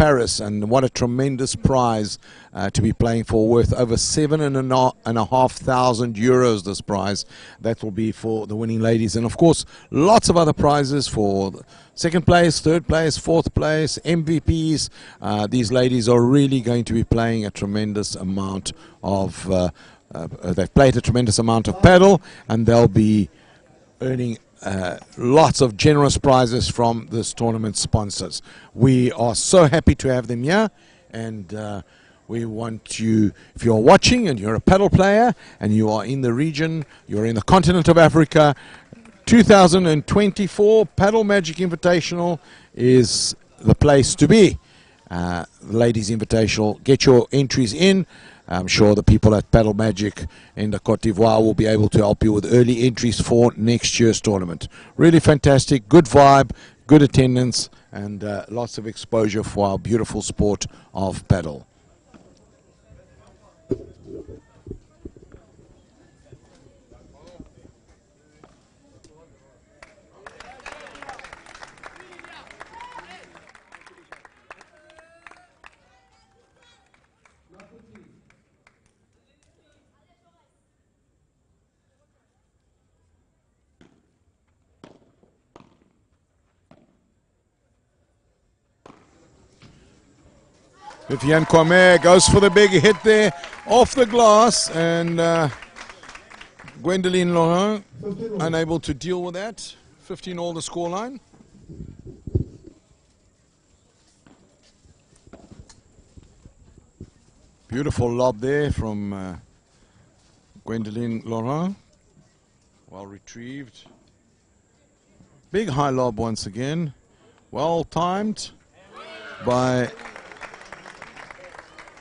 Paris, and what a tremendous prize to be playing for, worth over €7,500. This prize that will be for the winning ladies, and of course lots of other prizes for second place, third place, fourth place, MVPs. These ladies are really going to be playing a tremendous amount of they've played a tremendous amount of paddle, and they'll be earning lots of generous prizes from this tournament sponsors. We are so happy to have them here, and we want you, if you're watching and you're a paddle player and you are in the region, you're in the continent of Africa, 2024 Paddle Magic Invitational is the place to be. Ladies Invitational, get your entries in. I'm sure the people at Paddle Magic in the Côte d'Ivoire will be able to help you with early entries for next year's tournament. Really fantastic, good vibe, good attendance, and lots of exposure for our beautiful sport of paddle. Viviane Kwame goes for the big hit there off the glass, and Gwendoline Laurent unable to deal with that. 15 all the scoreline. Beautiful lob there from Gwendoline Laurent. Well retrieved. Big high lob once again. Well timed by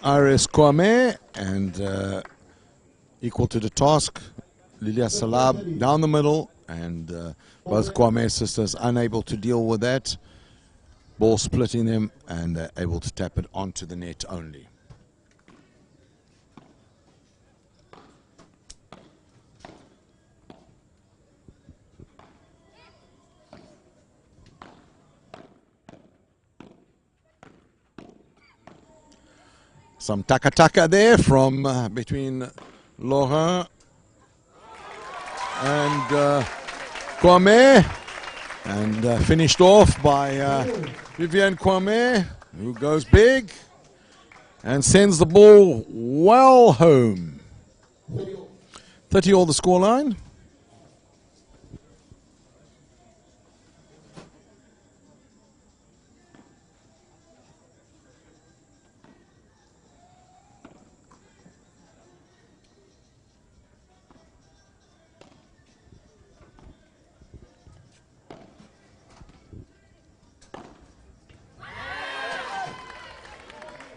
Iris Kwame, and equal to the task. Lilia Salab down the middle, and both Kwame sisters unable to deal with that. Ball splitting them, and able to tap it onto the net only. Some taka-taka there from between Laurent and Kwame, and finished off by Viviane Kwame, who goes big and sends the ball well home. 30 all the scoreline.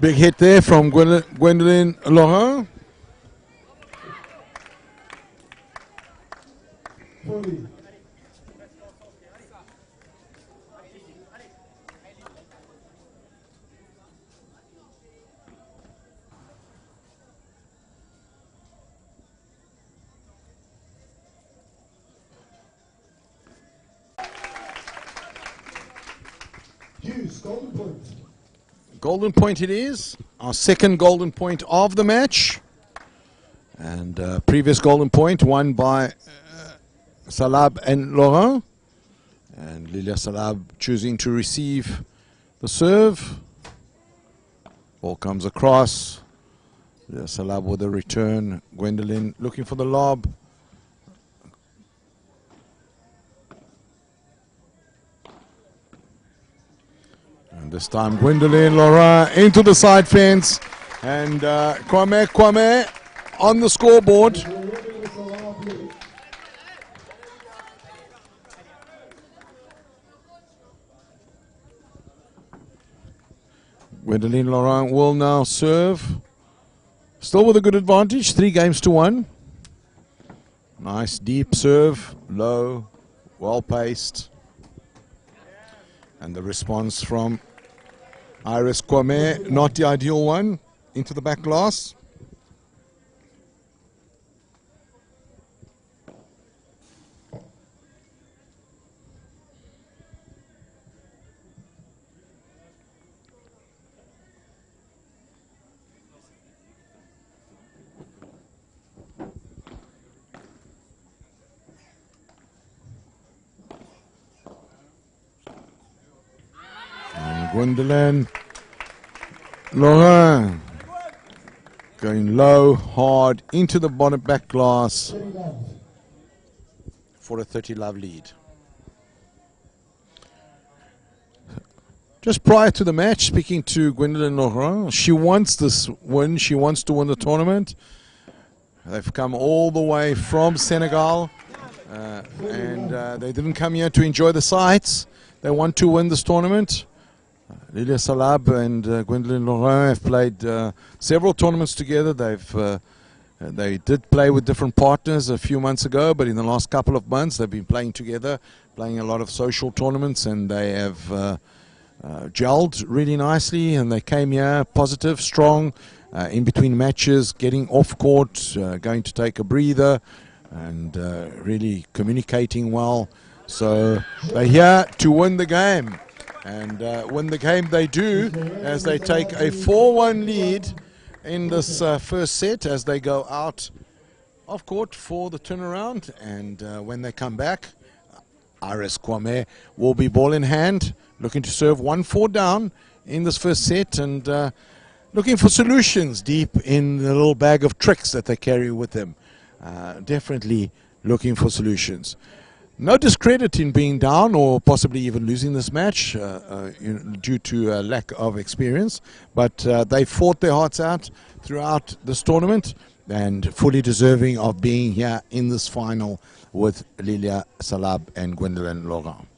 Big hit there from Gwendoline Laurent. Golden point it is, our second golden point of the match, and previous golden point won by Salab and Laurent, and Lilia Salab choosing to receive the serve. Ball comes across, Lilia Salab with a return, Gwendoline looking for the lob. And this time Gwendoline Laurent into the side fence, and Kwame on the scoreboard. Gwendoline Laurent will now serve. Still with a good advantage, 3-1. Nice deep serve, low, well paced. And the response from Iris Kwame, not the ideal one, into the back glass. Gwendolyn Laurent going low, hard, into the bottom back glass for a 30-love lead. Just prior to the match, speaking to Gwendolyn Laurent, she wants this win. She wants to win the tournament. They've come all the way from Senegal, and they didn't come here to enjoy the sights. They want to win this tournament. Lilia Salab and Gwendolyn Laurent have played several tournaments together. They did play with different partners a few months ago, but in the last couple of months they've been playing together, playing a lot of social tournaments, and they have gelled really nicely, and they came here positive, strong, in between matches, getting off court, going to take a breather, and really communicating well. So they're here to win the game, and win the game they do, as they take a 4-1 lead in this first set as they go out of court for the turnaround. And when they come back, Iris Kwame will be ball in hand, looking to serve 1-4 down in this first set, and looking for solutions deep in the little bag of tricks that they carry with them. Definitely looking for solutions. No discredit in being down or possibly even losing this match due to a lack of experience, but they fought their hearts out throughout this tournament and fully deserving of being here in this final with Lilia Salab and Gwendolyn Laurent.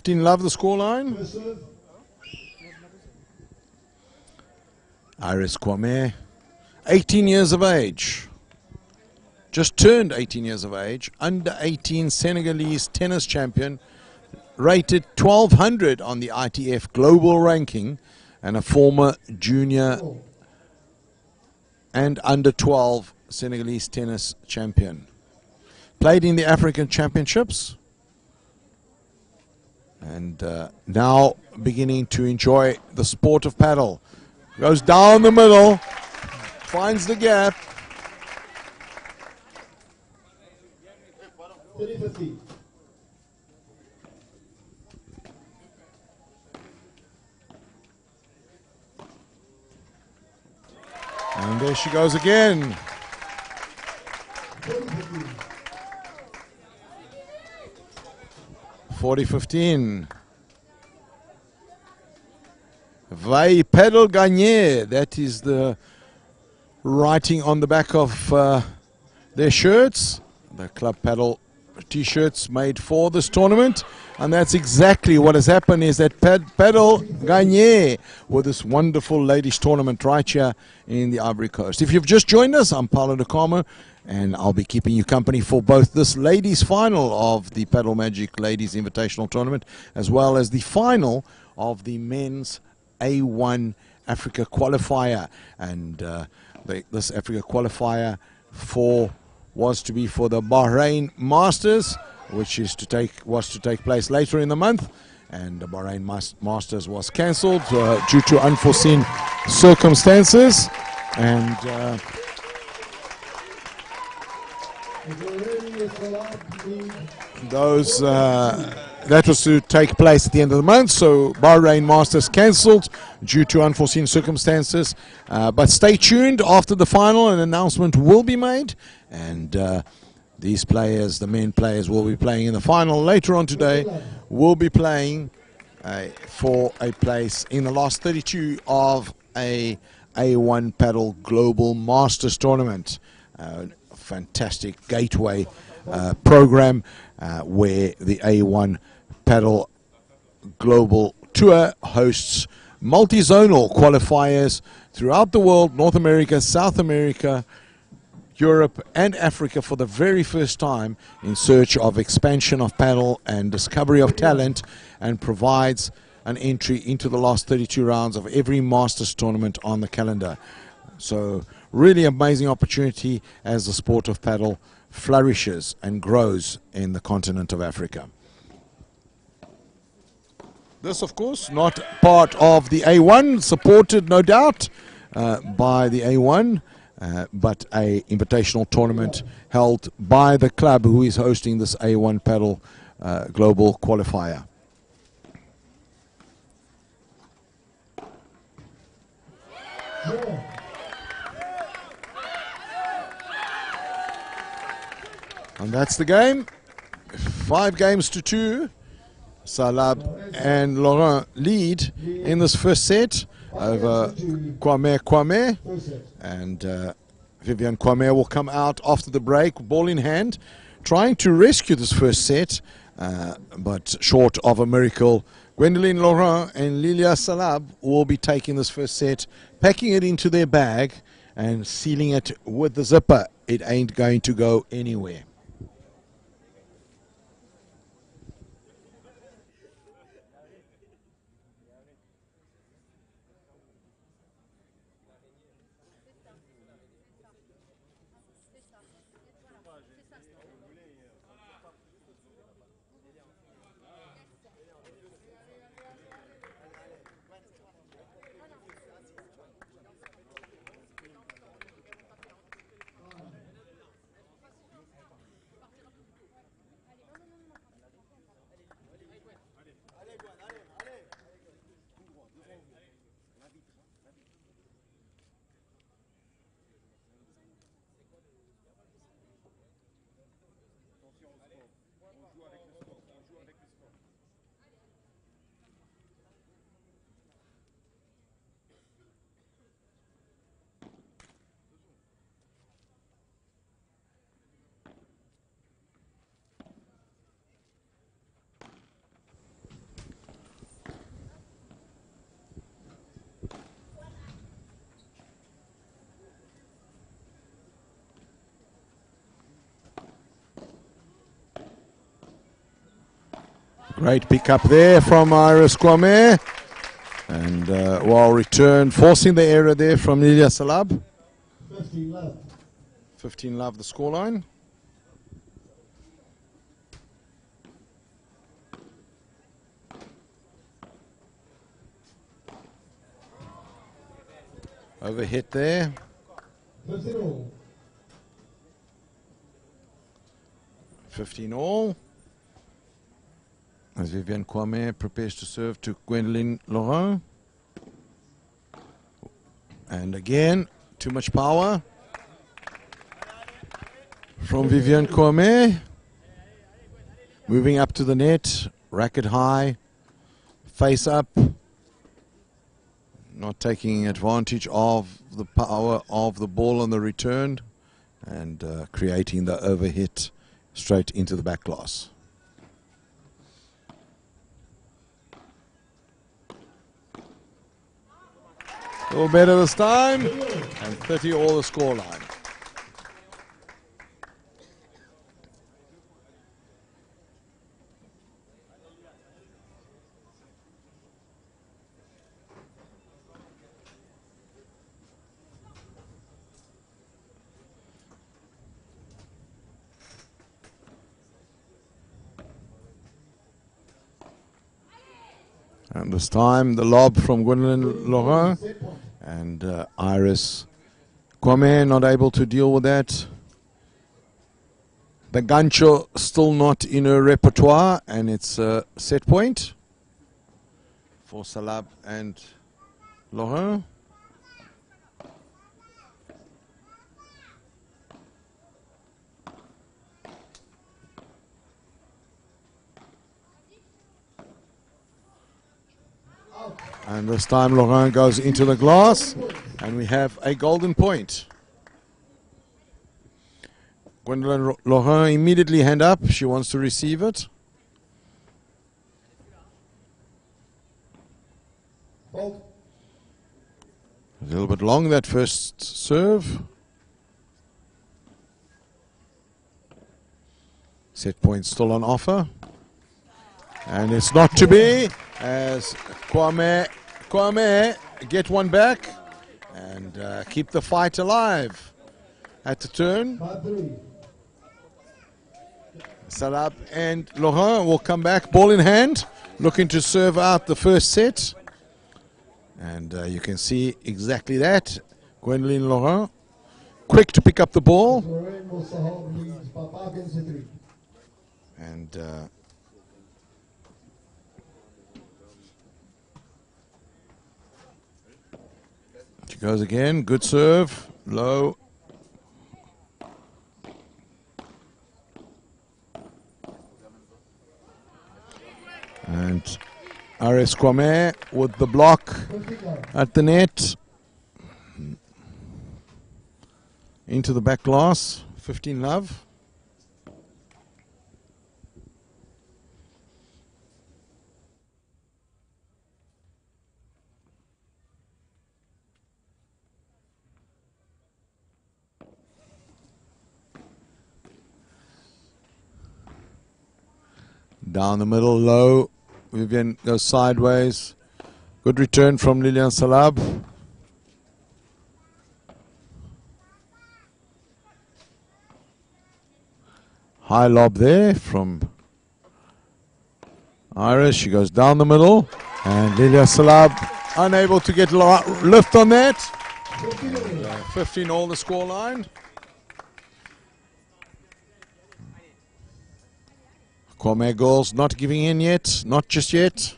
Love the scoreline. Iris Kwame, 18 years of age, just turned 18 years of age, under 18 Senegalese tennis champion, rated 1200 on the ITF global ranking, and a former junior and under 12 Senegalese tennis champion. Played in the African Championships, and now beginning to enjoy the sport of paddle. Goes down the middle, finds the gap. And there she goes again. (40-15). Vai Padel Gagné. That is the writing on the back of their shirts. The Club Paddle t-shirts made for this tournament. And that's exactly what has happened, is that Padel Gagné with this wonderful ladies tournament right here in the Ivory Coast. If you've just joined us, I'm Paulo de Carmo, and I'll be keeping you company for both this ladies final of the Paddle Magic Ladies Invitational Tournament, as well as the final of the men's A1 Africa Qualifier. And this Africa Qualifier was to be for the Bahrain Masters, which was to take place later in the month. and the Bahrain Masters was cancelled due to unforeseen circumstances. And those that was to take place at the end of the month, so Bahrain Masters cancelled due to unforeseen circumstances. But stay tuned. After the final, an announcement will be made, and these players, the men players, will be playing in the final later on today. Will be playing for a place in the last 32 of a A1 Padel Global Masters Tournament. Fantastic gateway program where the A1 Padel Global Tour hosts multi-zonal qualifiers throughout the world, North America, South America, Europe and Africa, for the very first time, in search of expansion of padel and discovery of talent, and provides an entry into the last 32 rounds of every Masters tournament on the calendar. So really amazing opportunity as the sport of padel flourishes and grows in the continent of Africa. This, of course, not part of the A1, supported no doubt by the A1, but a invitational tournament held by the club who is hosting this A1 Padel Global Qualifier. And that's the game. 5 games to 2. Salab and Laurent lead in this first set over Kwame. And Vivian Kwame will come out after the break, ball in hand, trying to rescue this first set, but short of a miracle. Gwendoline Laurent and Lilia Salab will be taking this first set, packing it into their bag and sealing it with the zipper. It ain't going to go anywhere. Great pick up there from Iris Kwame. And well returned, forcing the error there from Lilia Salab. 15 love. 15 love the scoreline. Overhit there. 15 all. 15 all. As Vivian Kwame prepares to serve to Gwendoline Laurent. And again, too much power from Vivian Kwame. Moving up to the net, racket high, face up. Not taking advantage of the power of the ball on the return, and creating the overhit straight into the back glass. A little better this time, and 30 all the scoreline. And this time the lob from Gwendolyn Laurent and Iris Kwame not able to deal with that. The gancho still not in her repertoire, and it's a set point for Salab and Laurent. And this time Laurent goes into the glass, and we have a golden point. Gwendolyn Laurent immediately hand up. She wants to receive it. A little bit long, that first serve. Set point still on offer. And it's not to be, as Kwame get one back and keep the fight alive at the turn. Salab and Laurent will come back, ball in hand, looking to serve out the first set. And you can see exactly that. Gwendolyn Laurent, quick to pick up the ball. And she goes again, good serve, low. And Ares Kwame with the block at the net. Into the back glass, 15 love. Down the middle, low. Vivian goes sideways. Good return from Lilian Salab. High lob there from Iris. She goes down the middle. And Lilian Salab unable to get lift on that. 15 all the score line. Kwame girls not giving in yet, not just yet.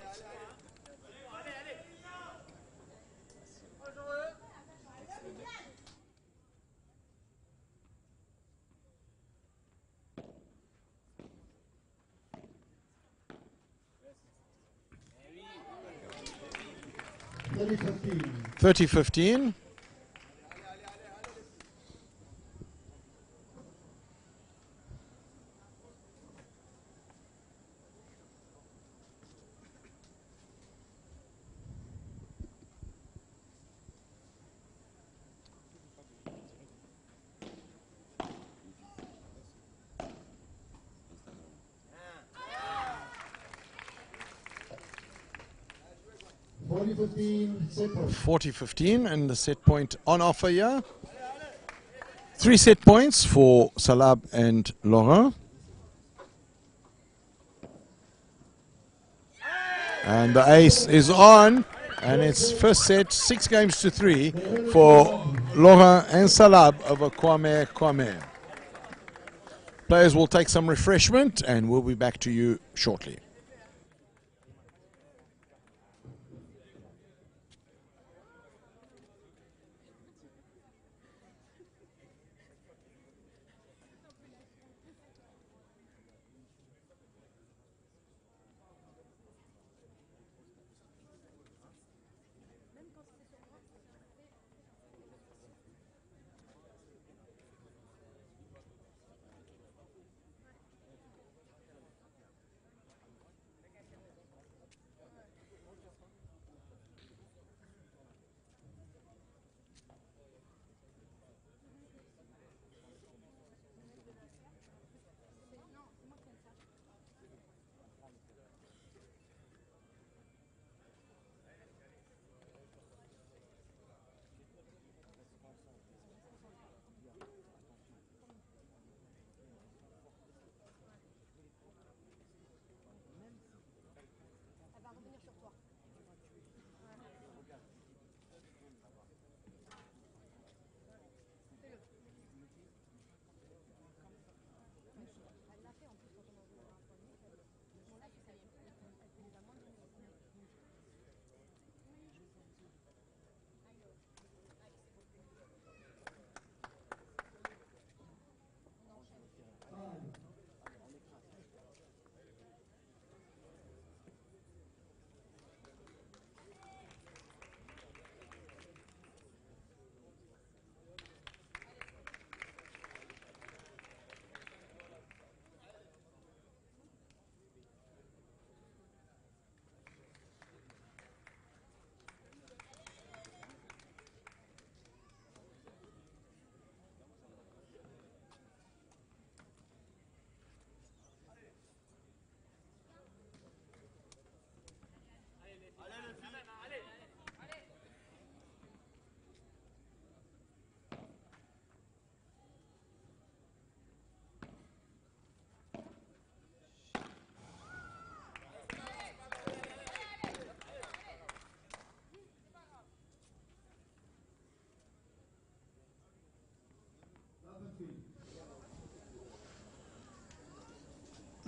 Thirty 15. Set point. 40-15, and the set point on offer here. 3 set points for Salab and Laurent. And the ace is on, and it's first set 6-3 for Laurent and Salab over Kwame. Players will take some refreshment, and we'll be back to you shortly.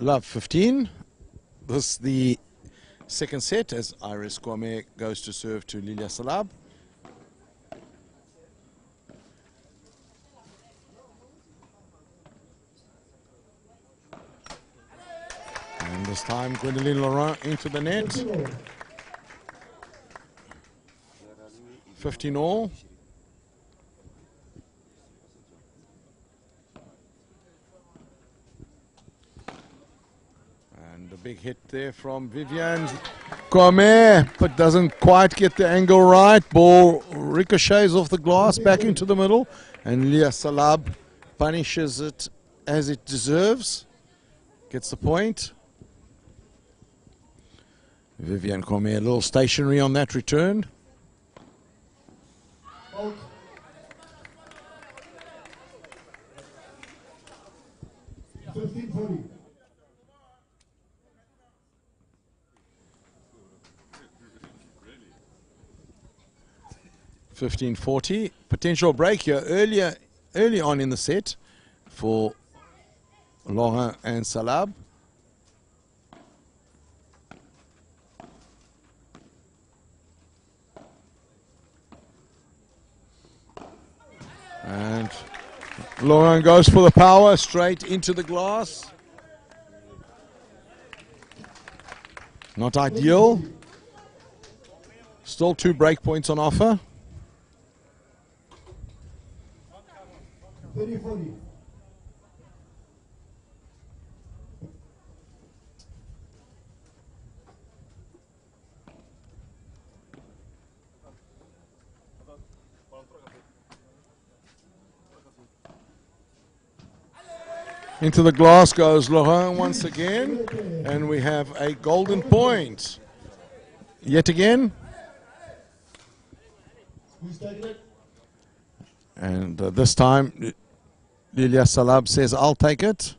Love 15. This is the second set as Iris Kwame goes to serve to Lilia Salab. And this time Gwendoline Laurent into the net. 15 all. And a big hit there from Vivian Kwame, but doesn't quite get the angle right. Ball ricochets off the glass back into the middle, and Lilia Salab punishes it as it deserves. Gets the point. Vivian Kwame a little stationary on that return. 15-40. $15-40. Potential break here early on in the set for Laurent and Salab. And Laurent goes for the power straight into the glass. Not ideal. Still 2 break points on offer. 30-40. Into the glass goes Laurent once again, and we have a golden point. Yet again. Who's taking it? And this time, Lilia Salab says, I'll take it.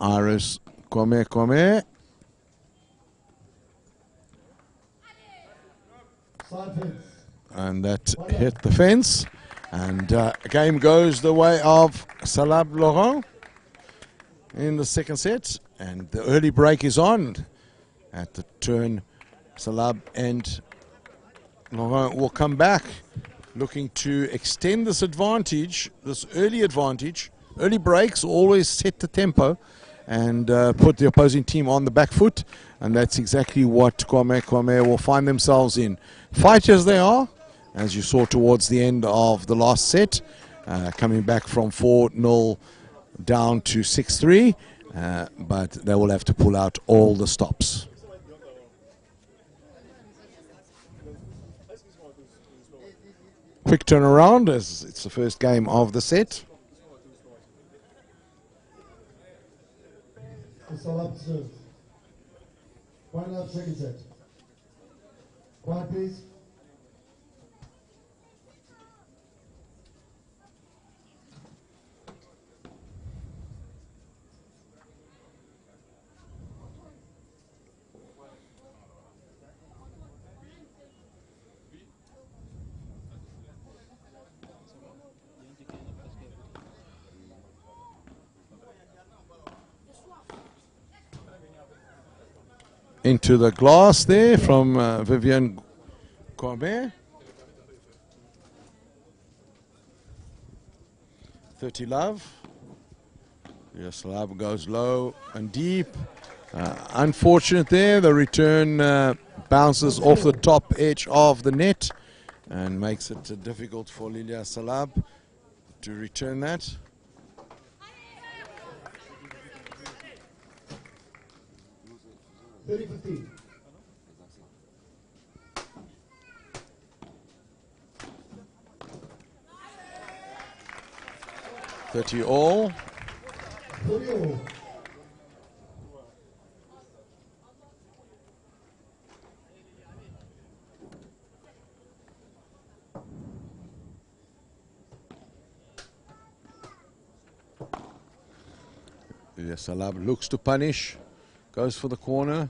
Iris Kwame. Side fence. And that hit the fence. And game goes the way of Salab Laurent in the second set. And the early break is on. At the turn, Salab and Laurent will come back, looking to extend this advantage, this early advantage. Early breaks always set the tempo and put the opposing team on the back foot. And that's exactly what Kwame will find themselves in. Fighters they are, as you saw towards the end of the last set, coming back from 4-0 down to 6-3, but they will have to pull out all the stops. Quick turnaround as it's the first game of the set. It's all up to serve. 1.5 second set. Quiet, please. Into the glass there from Vivian Kwame. 30 love. Yes, love goes low and deep. Unfortunate there. The return bounces off the top edge of the net and makes it difficult for Lilia Salab to return that. $30-15. $30 all. 40 all. Yes, Salab looks to punish. Goes for the corner.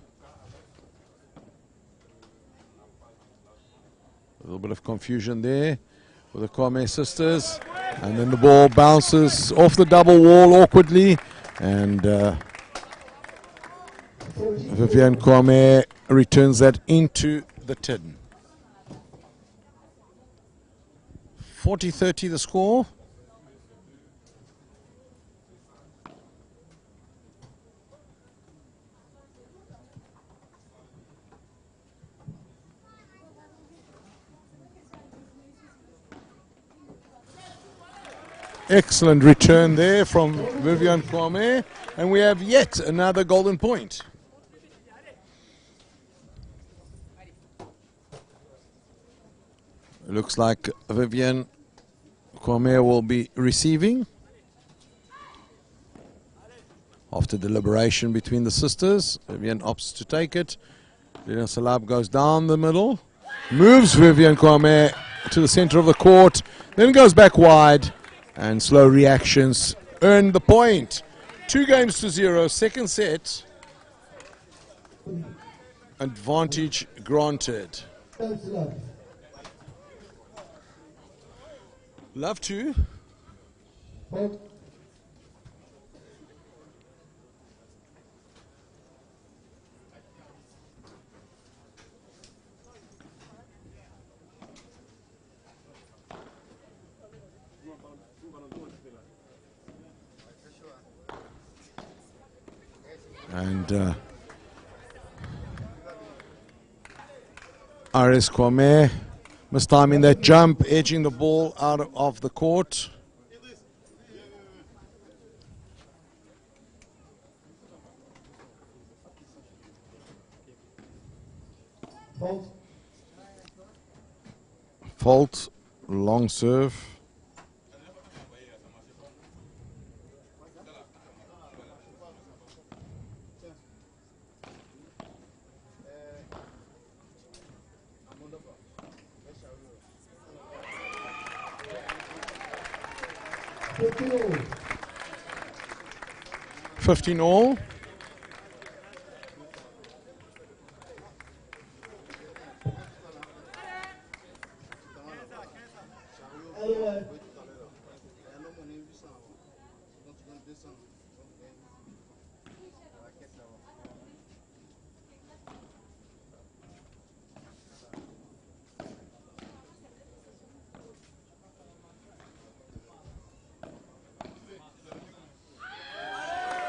A little bit of confusion there for the Kwame sisters. And then the ball bounces off the double wall awkwardly And Vivian Kwame returns that into the tin. 40-30 the score. Excellent return there from Vivian Kwame, and we have yet another golden point. It looks like Vivian Kwame will be receiving after deliberation between the sisters. Vivian opts to take it. Lina Salab goes down the middle, moves Vivian Kwame to the center of the court, then goes back wide. And slow reactions earn the point. 2-0, second set. Advantage granted. Love to. And Aris Kwame mistiming that jump, edging the ball out of the court. Fault, long serve. All. 15 all.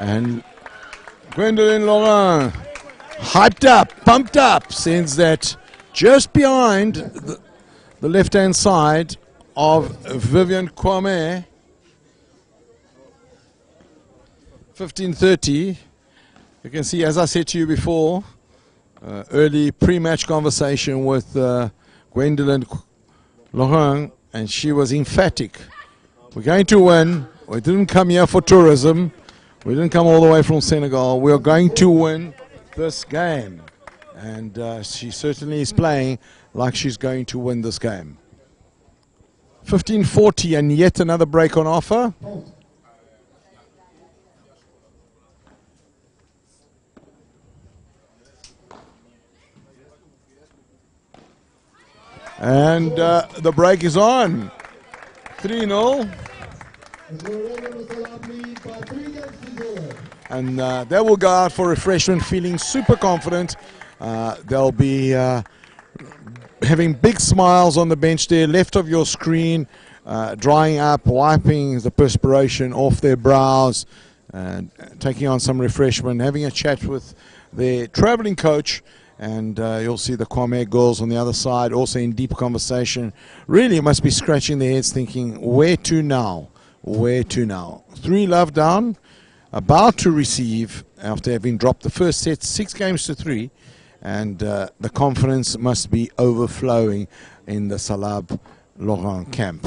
And Gwendolyn Laurent, hyped up, pumped up, sends that just behind the left-hand side of Vivian Kwame. 15-30. You can see, as I said to you before, early pre-match conversation with Gwendolyn Laurent, and she was emphatic. We're going to win. We didn't come here for tourism. We didn't come all the way from Senegal. We are going to win this game. And she certainly is playing like she's going to win this game. 15-40 and yet another break on offer. And the break is on. 3-0. And they will go out for refreshment feeling super confident. They'll be having big smiles on the bench there, left of your screen, drying up, wiping the perspiration off their brows, taking on some refreshment, having a chat with their traveling coach. And you'll see the Kwame girls on the other side also in deep conversation. Really must be scratching their heads thinking, where to now? Where to now? 3 love down, about to receive after having dropped the first set 6-3, and the confidence must be overflowing in the Salab Laurent camp.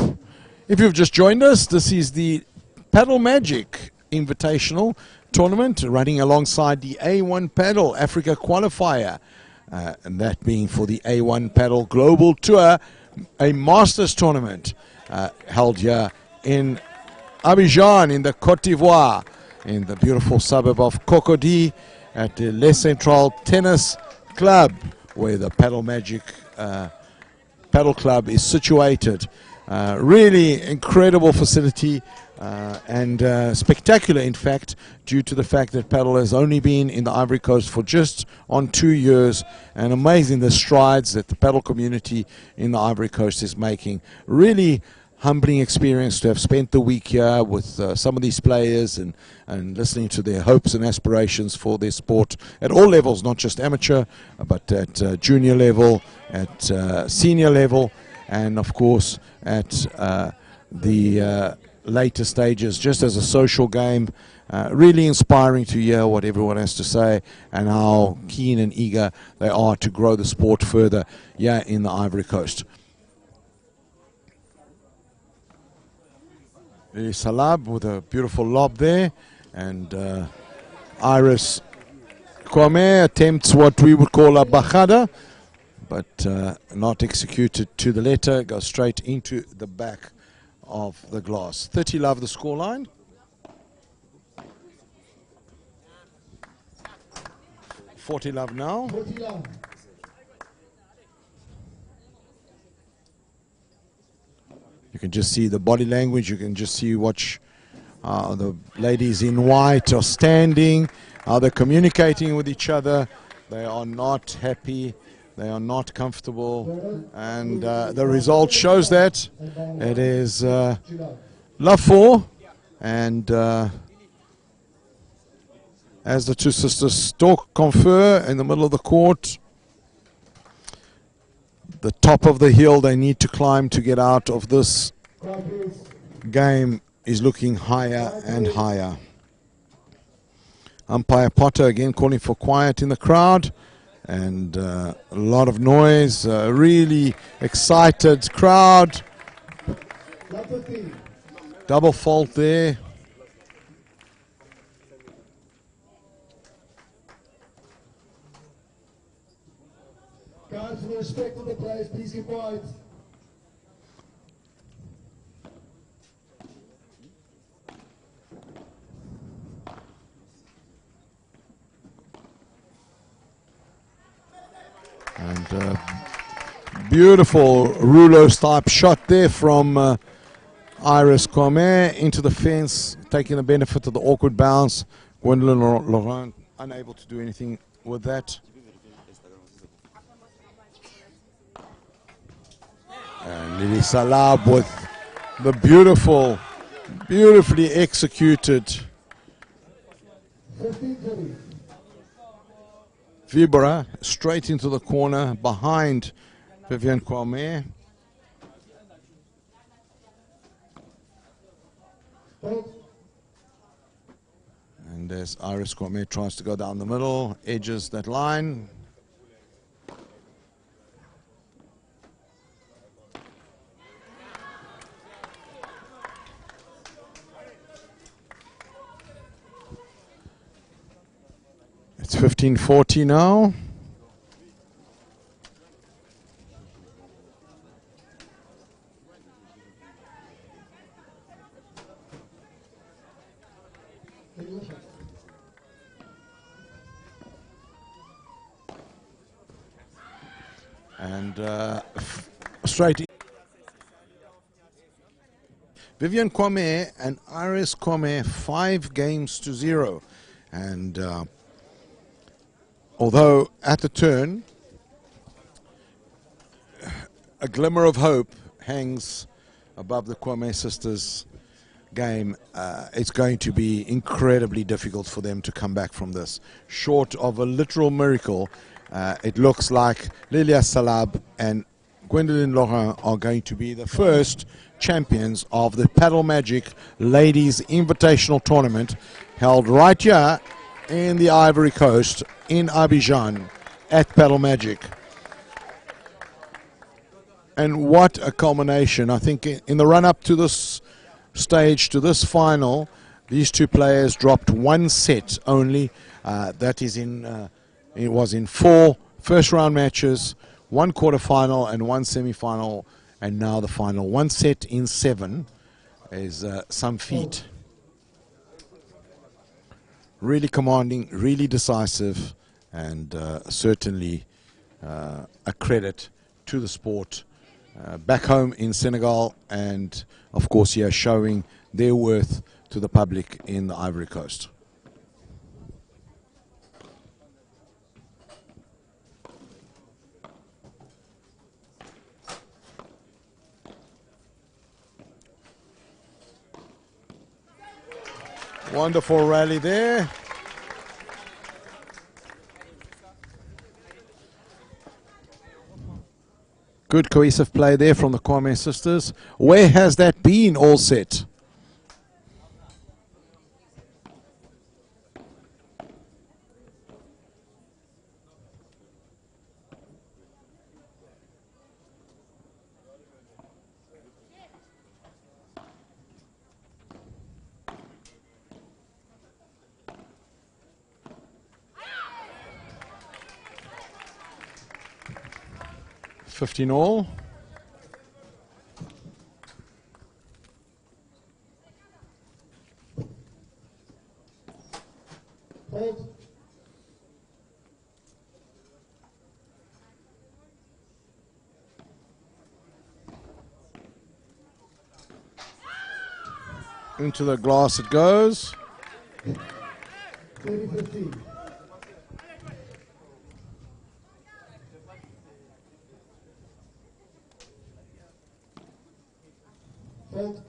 If you've just joined us, this is the Padel Magic Invitational Tournament running alongside the A1 Padel Africa Qualifier, and that being for the A1 Padel Global Tour, a Masters tournament held here in Abidjan in the Côte d'Ivoire, in the beautiful suburb of Cocody, at the Les Centrales Tennis Club, where the Padel Magic Padel Club is situated. Really incredible facility, and spectacular, in fact, due to the fact that Padel has only been in the Ivory Coast for just on 2 years, and amazing the strides that the Padel community in the Ivory Coast is making. Really humbling experience to have spent the week here with some of these players and listening to their hopes and aspirations for their sport at all levels, not just amateur, but at junior level, at senior level, and of course at the later stages, just as a social game. Really inspiring to hear what everyone has to say and how keen and eager they are to grow the sport further here in the Ivory Coast. Salab with a beautiful lob there, and Iris Kwame attempts what we would call a bachada, but not executed to the letter, goes straight into the back of the glass. 30 love the scoreline. 40 love now. 40 love. You can just see the body language. You can just see what the ladies in white are standing, how they're communicating with each other. They are not happy. They are not comfortable. And the result shows that. It is love 4. And as the two sisters talk, confer in the middle of the court, the top of the hill they need to climb to get out of this game is looking higher and higher. Umpire Potter again calling for quiet in the crowd, and a lot of noise, really excited crowd. Double fault there. Guys, for the respect of the players, please keep quiet. And beautiful Rulos type shot there from Iris Kwame into the fence, taking the benefit of the awkward bounce. Gwendolyn Laurent unable to do anything with that. And Lily Salab with the beautifully executed Vibra straight into the corner behind Vivian Kwame. And as Iris Kwame tries to go down the middle, edges that line. It's 15-40 now. And straight. Vivian Kwame and Iris Kwame 5-0. And although at the turn, a glimmer of hope hangs above the Kwame sisters' game, it's going to be incredibly difficult for them to come back from this. Short of a literal miracle, it looks like Lilia Salab and Gwendolyn Laurent are going to be the first champions of the Padel Magic Ladies Invitational Tournament held right here in the Ivory Coast, in Abidjan, at Padel Magic. And what a culmination. I think in the run-up to this stage, to this final, these two players dropped one set only. That is it was in 4 first-round matches, 1 quarter-final and 1 semi-final, and now the final. 1 set in 7 is some feat. Really commanding, really decisive, and certainly a credit to the sport back home in Senegal, and of course here showing their worth to the public in the Ivory Coast. Wonderful rally there. Good cohesive play there from the Kwame sisters. Where has that been all set? $15 all. Hold. Into the glass it goes. 30-15. Hold.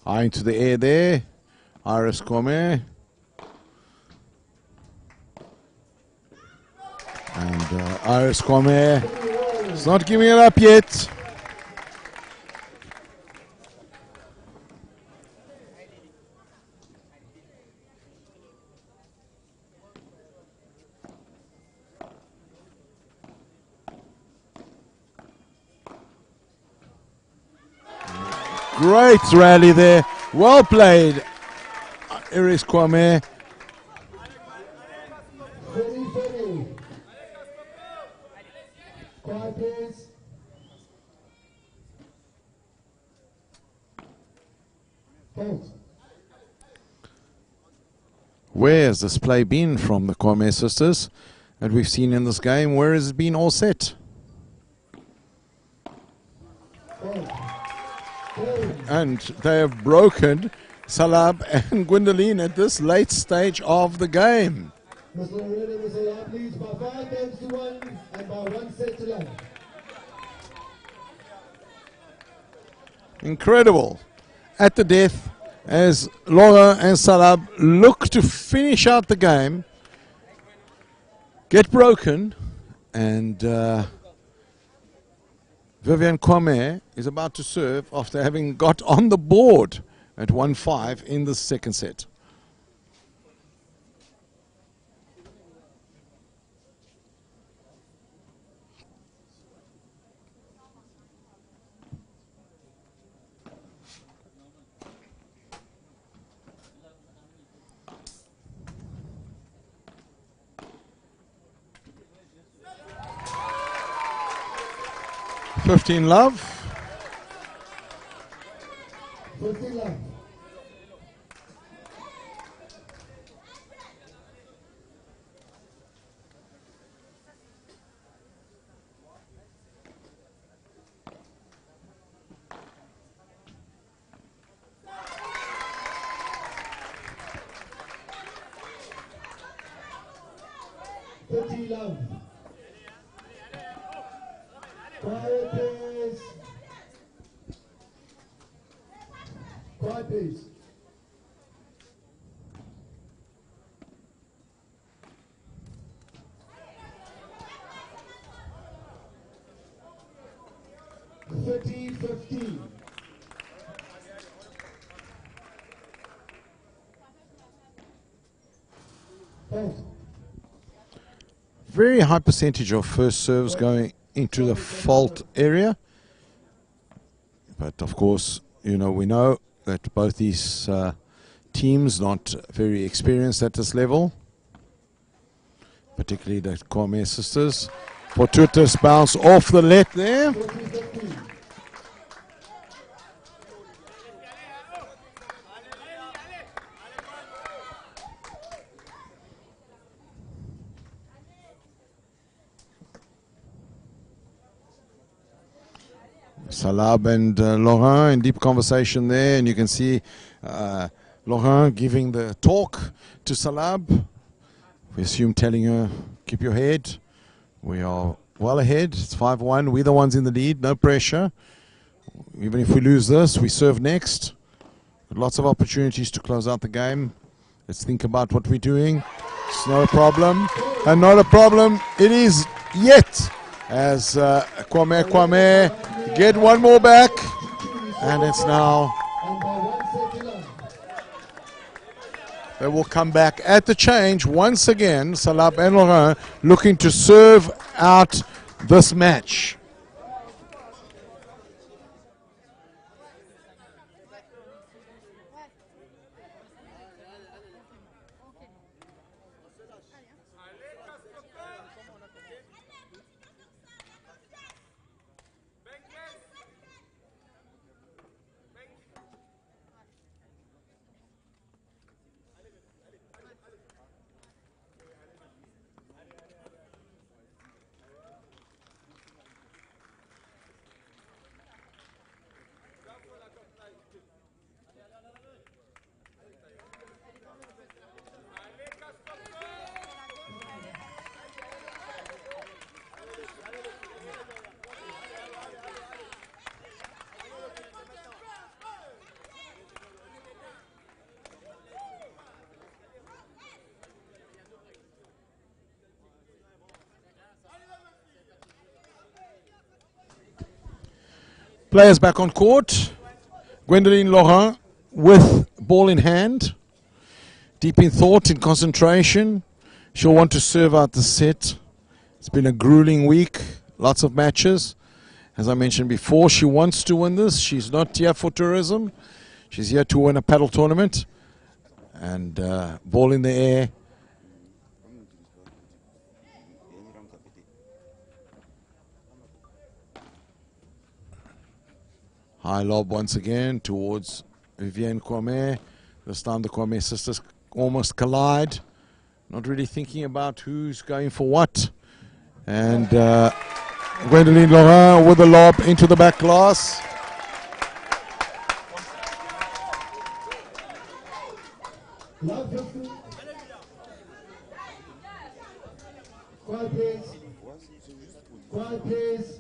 High into the air there. Iris Kwame. And Iris Kwame is not giving it up yet. Great rally there. Well played, Iris Kwame. 30-30. Quiet, please. Hold. Where has this play been from the Kwame sisters that we've seen in this game? Where has it been all set? Hold. And they have broken Salab and Gwendolyn at this late stage of the game. Ms. Lorena Rizzola, please, by 5 games to 1 and by 1 set to love. Incredible. At the death, as Laura and Salab look to finish out the game, get broken, and Vivian Kwame is about to serve after having got on the board at 1-5 in the second set. $15 love. 15 love. Love. Quiet, please. Quiet, please. $15. Hold. Very high percentage of first serves going into the fault area. But of course, you know, we know that both these teams not very experienced at this level. Particularly the Kwame sisters. Fortuitous bounce off the net there. Salab and Laurent in deep conversation there, and you can see Laurent giving the talk to Salab. We assume telling her, keep your head. We are well ahead. It's 5-1. We're the ones in the lead. No pressure. Even if we lose this, we serve next. Lots of opportunities to close out the game. Let's think about what we're doing. It's not a problem. And not a problem it is yet. As Kwame get one more back. And it's now. They will come back at the change once again. Salab and Laurent looking to serve out this match. Players back on court. Gwendoline Laurent with ball in hand. Deep in thought, in concentration. She'll want to serve out the set. It's been a grueling week. Lots of matches. As I mentioned before, she wants to win this. She's not here for tourism. She's here to win a paddle tournament. And ball in the air. High lob once again towards Vivienne Kwame. This time the Kwame sisters almost collide. Not really thinking about who's going for what. And Gwendoline Laurent with the lob into the back glass. Quiet please. Quiet please.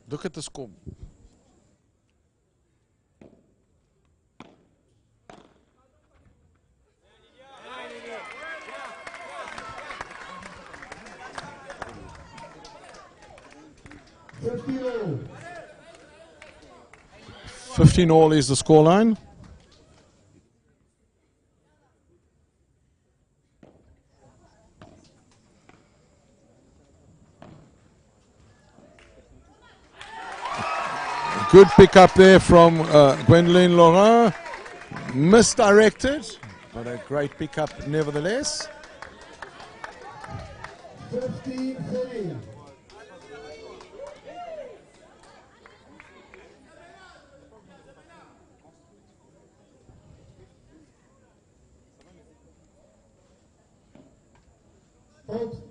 Look at the score. all. 15 all is the scoreline. Good pick up there from Gwendoline Laurent. Misdirected, but a great pick up nevertheless. 15-3. Hold.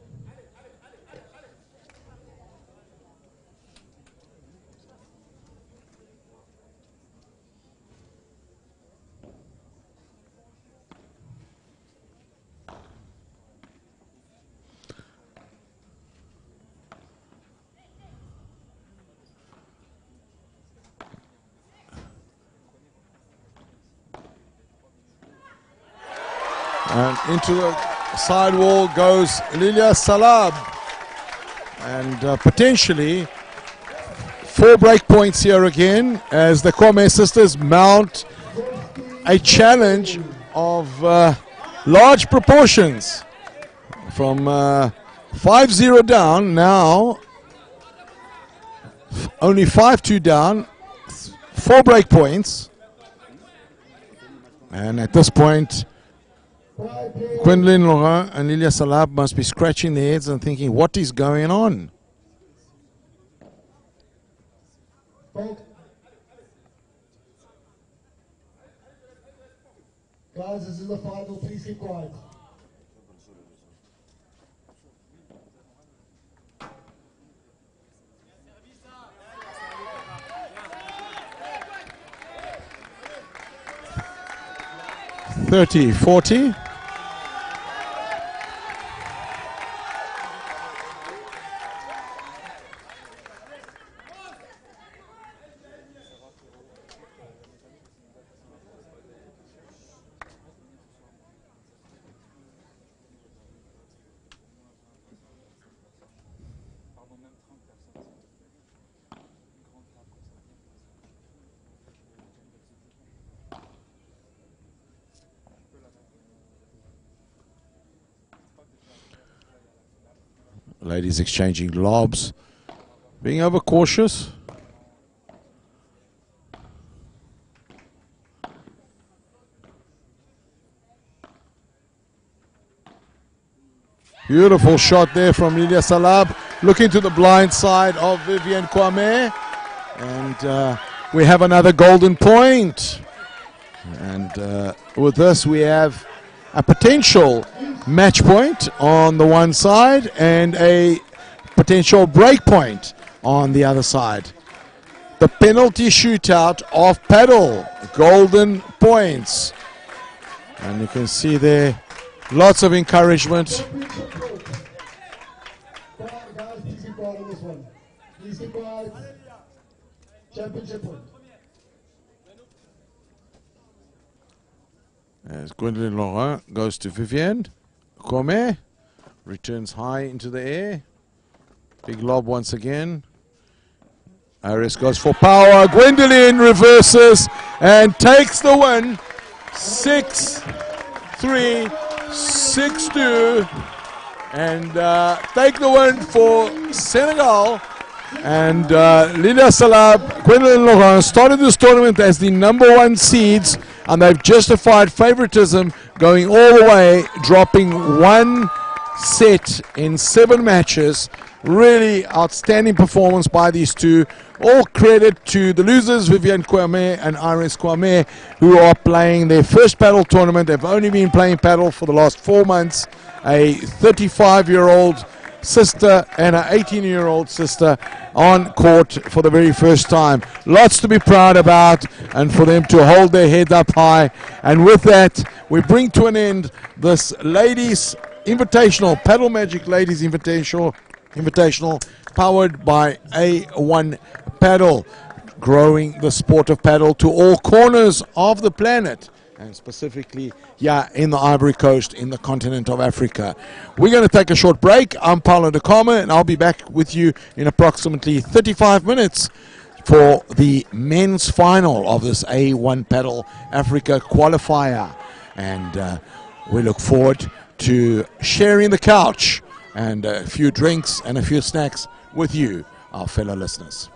And into the side wall goes Lilia Salab. And potentially 4 break points here again as the Kwame sisters mount a challenge of large proportions. From 5-0 down, now only 5-2 down, 4 break points. And at this point, Gwendoline Laurent and Lilia Salab must be scratching their heads and thinking, what is going on? Guys, this is the final. Please keep quiet. 30, 40. Ladies exchanging lobs, being overcautious. Beautiful shot there from Lilia Salab, looking to the blind side of Vivienne Kwame. And we have another golden point. And with this we have a potential match point on the one side and a potential break point on the other side. The penalty shootout of Padel, golden points. And you can see there lots of encouragement. Guys, please keep quiet on this one. Please keep quiet. Championship point. As Gwendolyn Laurent goes to Vivienne Kwame, returns high into the air. Big lob once again. Iris goes for power. Gwendolyn reverses and takes the win. 6-3, 6-2. And take the win for Senegal. And Lilia Salab, Gwendolyn Laurent started this tournament as the #1 seeds, and they've justified favoritism going all the way, dropping one set in 7 matches. Really outstanding performance by these two. All credit to the losers, Vivienne Kwame and Iris Kwame, who are playing their first paddle tournament. They've only been playing paddle for the last 4 months. A 35-year-old sister and an 18-year-old sister on court for the very first time. Lots to be proud about, and for them to hold their head up high. And with that, we bring to an end this ladies invitational, Paddle Magic Ladies Invitational, powered by A1 Paddle, growing the sport of paddle to all corners of the planet, and specifically in the Ivory Coast, in the continent of Africa. We're going to take a short break. I'm Paulo de Carme, and I'll be back with you in approximately 35 minutes for the men's final of this A1 Paddle Africa Qualifier. And we look forward to sharing the couch and a few drinks and a few snacks with you, our fellow listeners.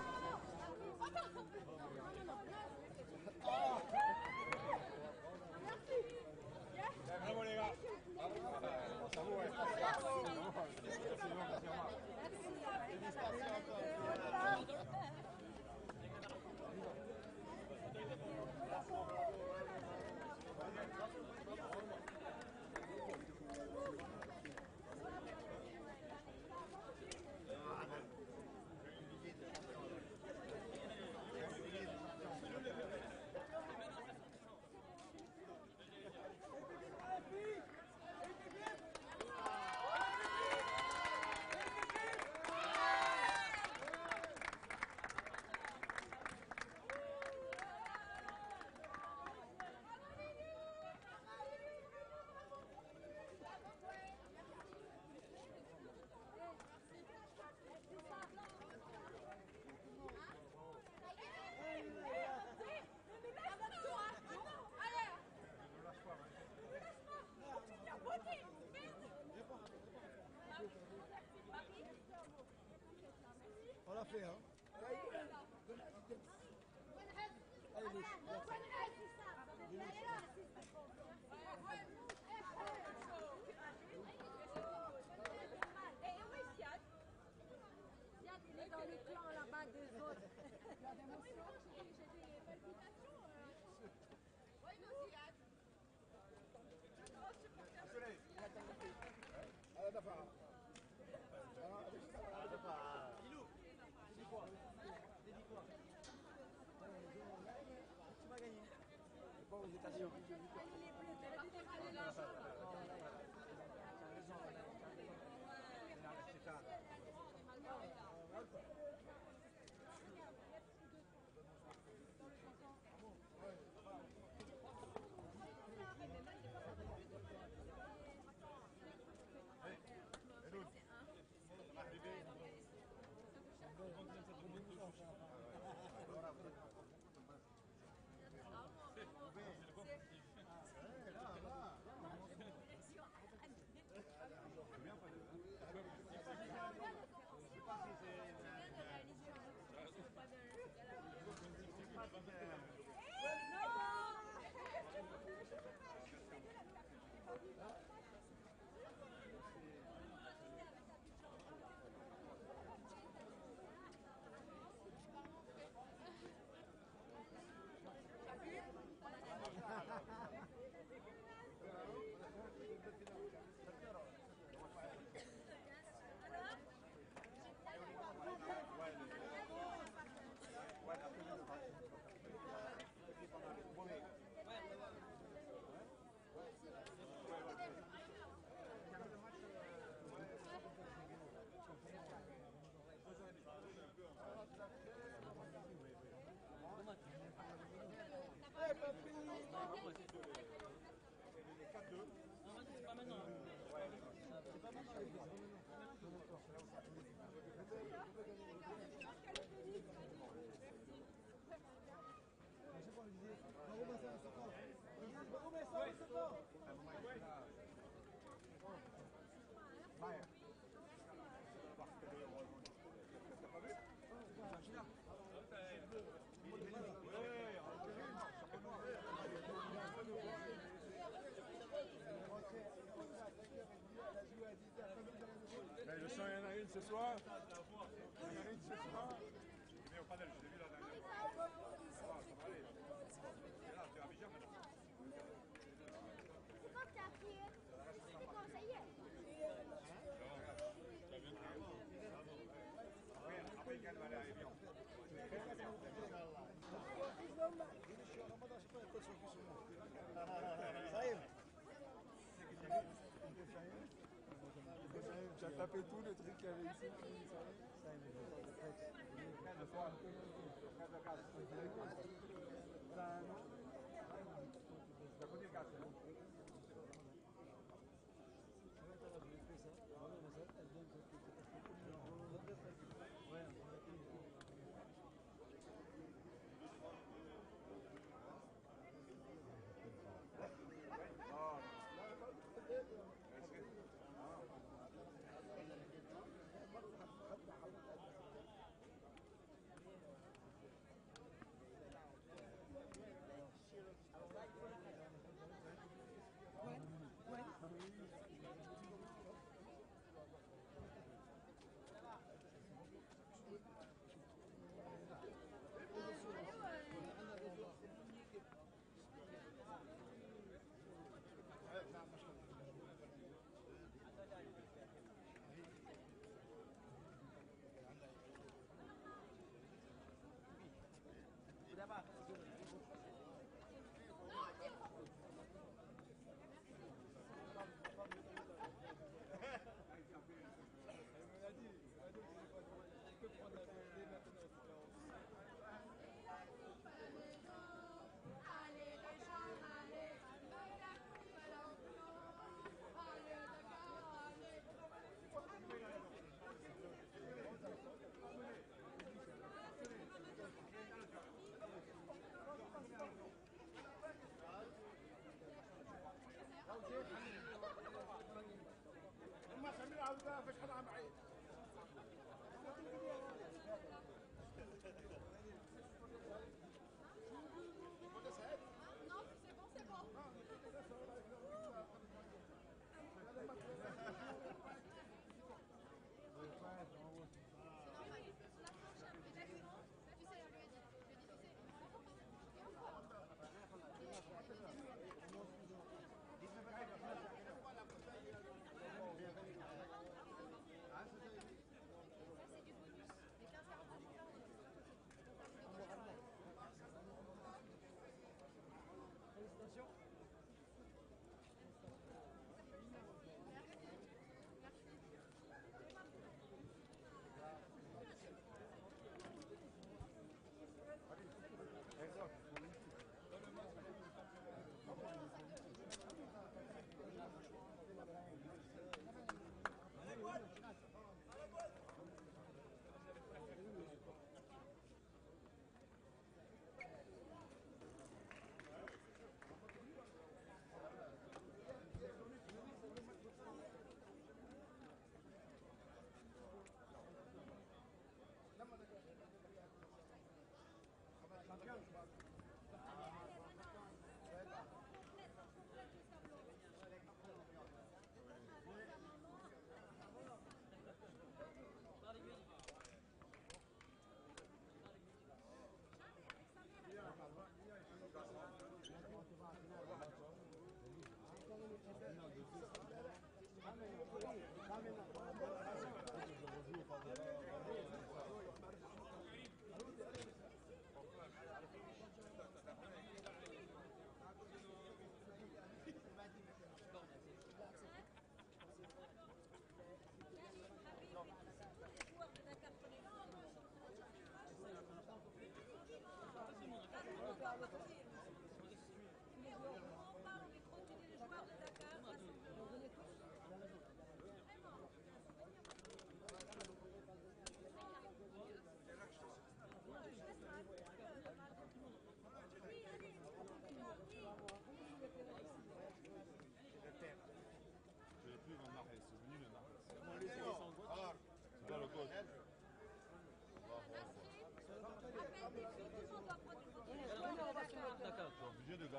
félicitations. Mais je sens qu'il y en a une ce soir. Il y en a une ce soir. Mais au Padel, je l'ai vu la dernière fois. Ça va aller. Et là, tu es à Abidjan maintenant. C'est quand tu as pris. C'est quand ça y est. Oui, après, il gagne aller à Abidjan. Tu as tapé tout le truc qu'il y avait ici.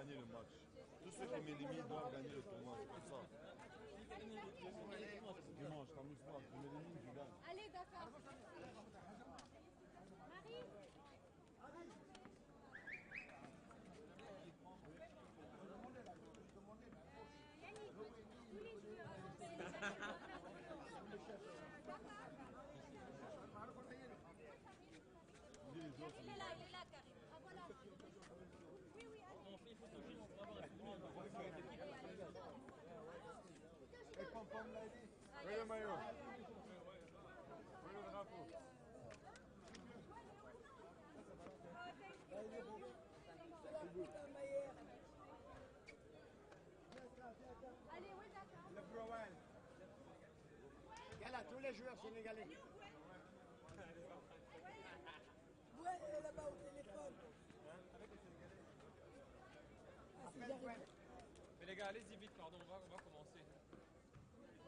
gagner le match. Tous ceux qui m'éliminent doivent gagner le tournoi. C'est comme ça. Dimanche, t'amuses pas. Tu m'élimines, je gagne. Allez, d'accord. Marie. Yannick, tous les joueurs. Il est là, Karim. Ah, voilà. Oui, oui, allez. Il faut toucher, on va avoir un souvenir. Et Pom-Pom l'a dit. Oui, le maillot. Oui, le drapeau. Allez, oui, d'accord. Le Browell. Là, tous les joueurs sénégalais. Ouais, là-bas au téléphone. Ah, si j'arrive. Mais les gars, allez-y vite, pardon, on va commencer. On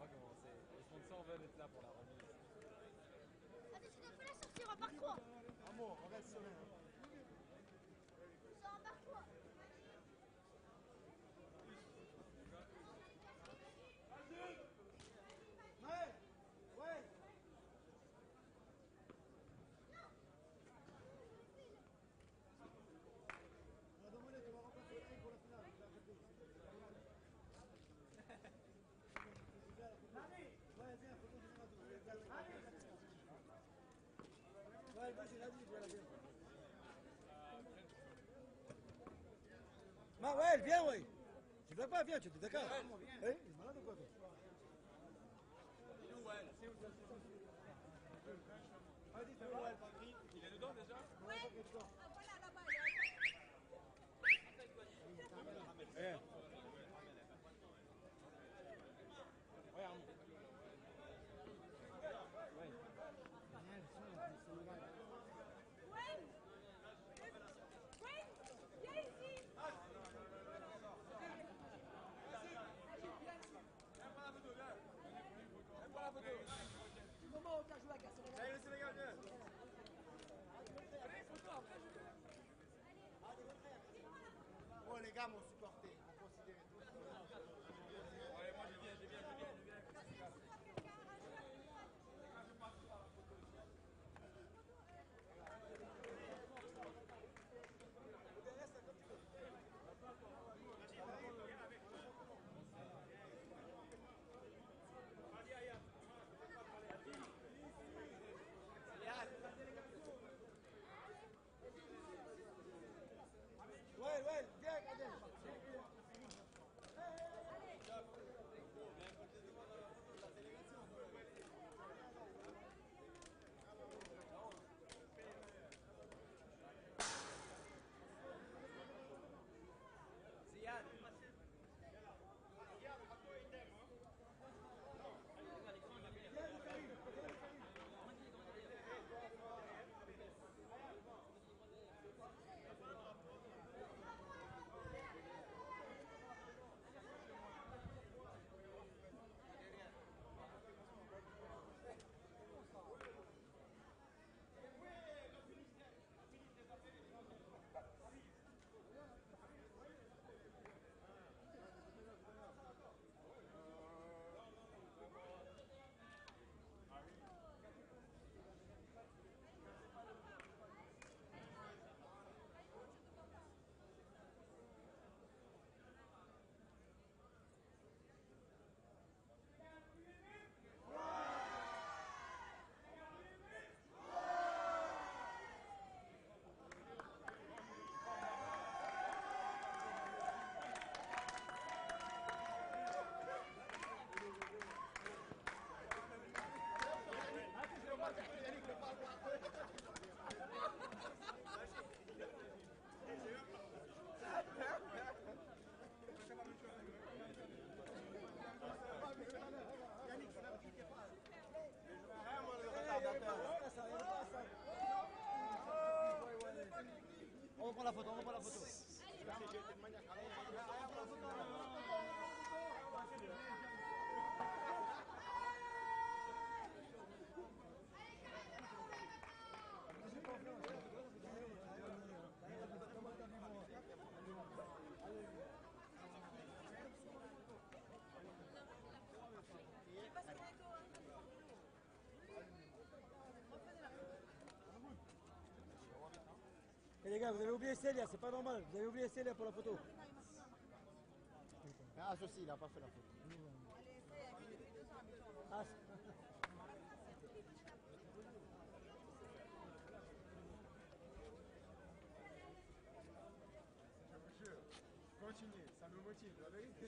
va commencer. Les sponsors veulent être là pour la remise. Attends, tu dois pas la sortir en parcours. Amour, on reste sur Sors en parcours. Ouais, ouais. Demandez, tu vas remplacer le pour la finale. Ouais, viens, faut ouais, vas-y, vas-y, je vais la dire. Bah ouais, viens, ouais. Tu veux pas, viens, tu es d'accord. Hein, il est malade ou quoi, toi? Vas-y, c'est où, Patrick? Il est dedans déjà? Ouais. Ah, voilà, là-bas. Ouais, Arnaud. Ouais. Gwen. Gwen, viens ici. Viens pas la photo, viens. Viens pas la photo. Du moment où tu as joué à Gaston. Allez, le Sénégal, viens. Oh, les gars m'ont supporté, m'ont considéré tous. Allez, moi je viens. Ouais, ouais, viens, Adèle. On prend la photo, on prend la photo. les gars, vous avez oublié Célia, c'est pas normal. Vous avez oublié Célia pour la photo. Ah, ceci, il n'a pas fait la photo. Ah, Monsieur, continuez, ça me motive, la vérité.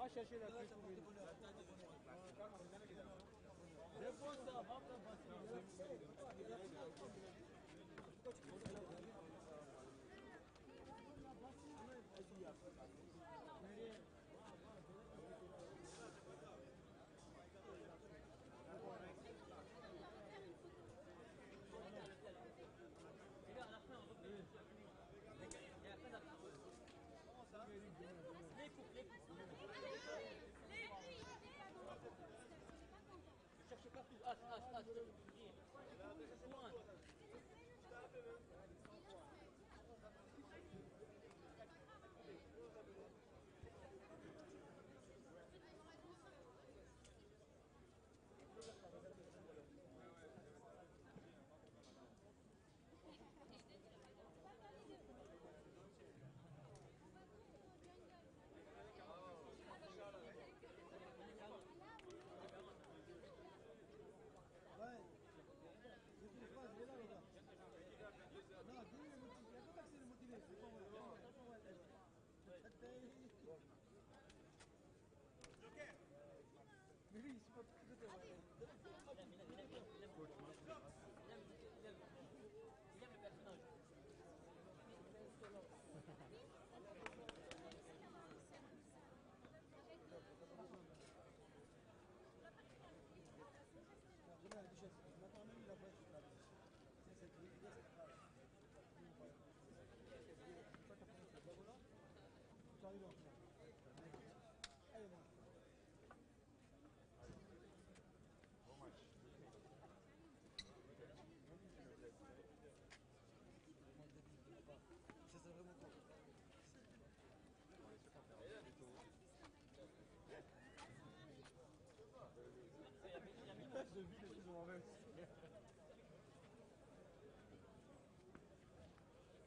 va chercher la clé pour lui. Dépose ça, va cherchez partout.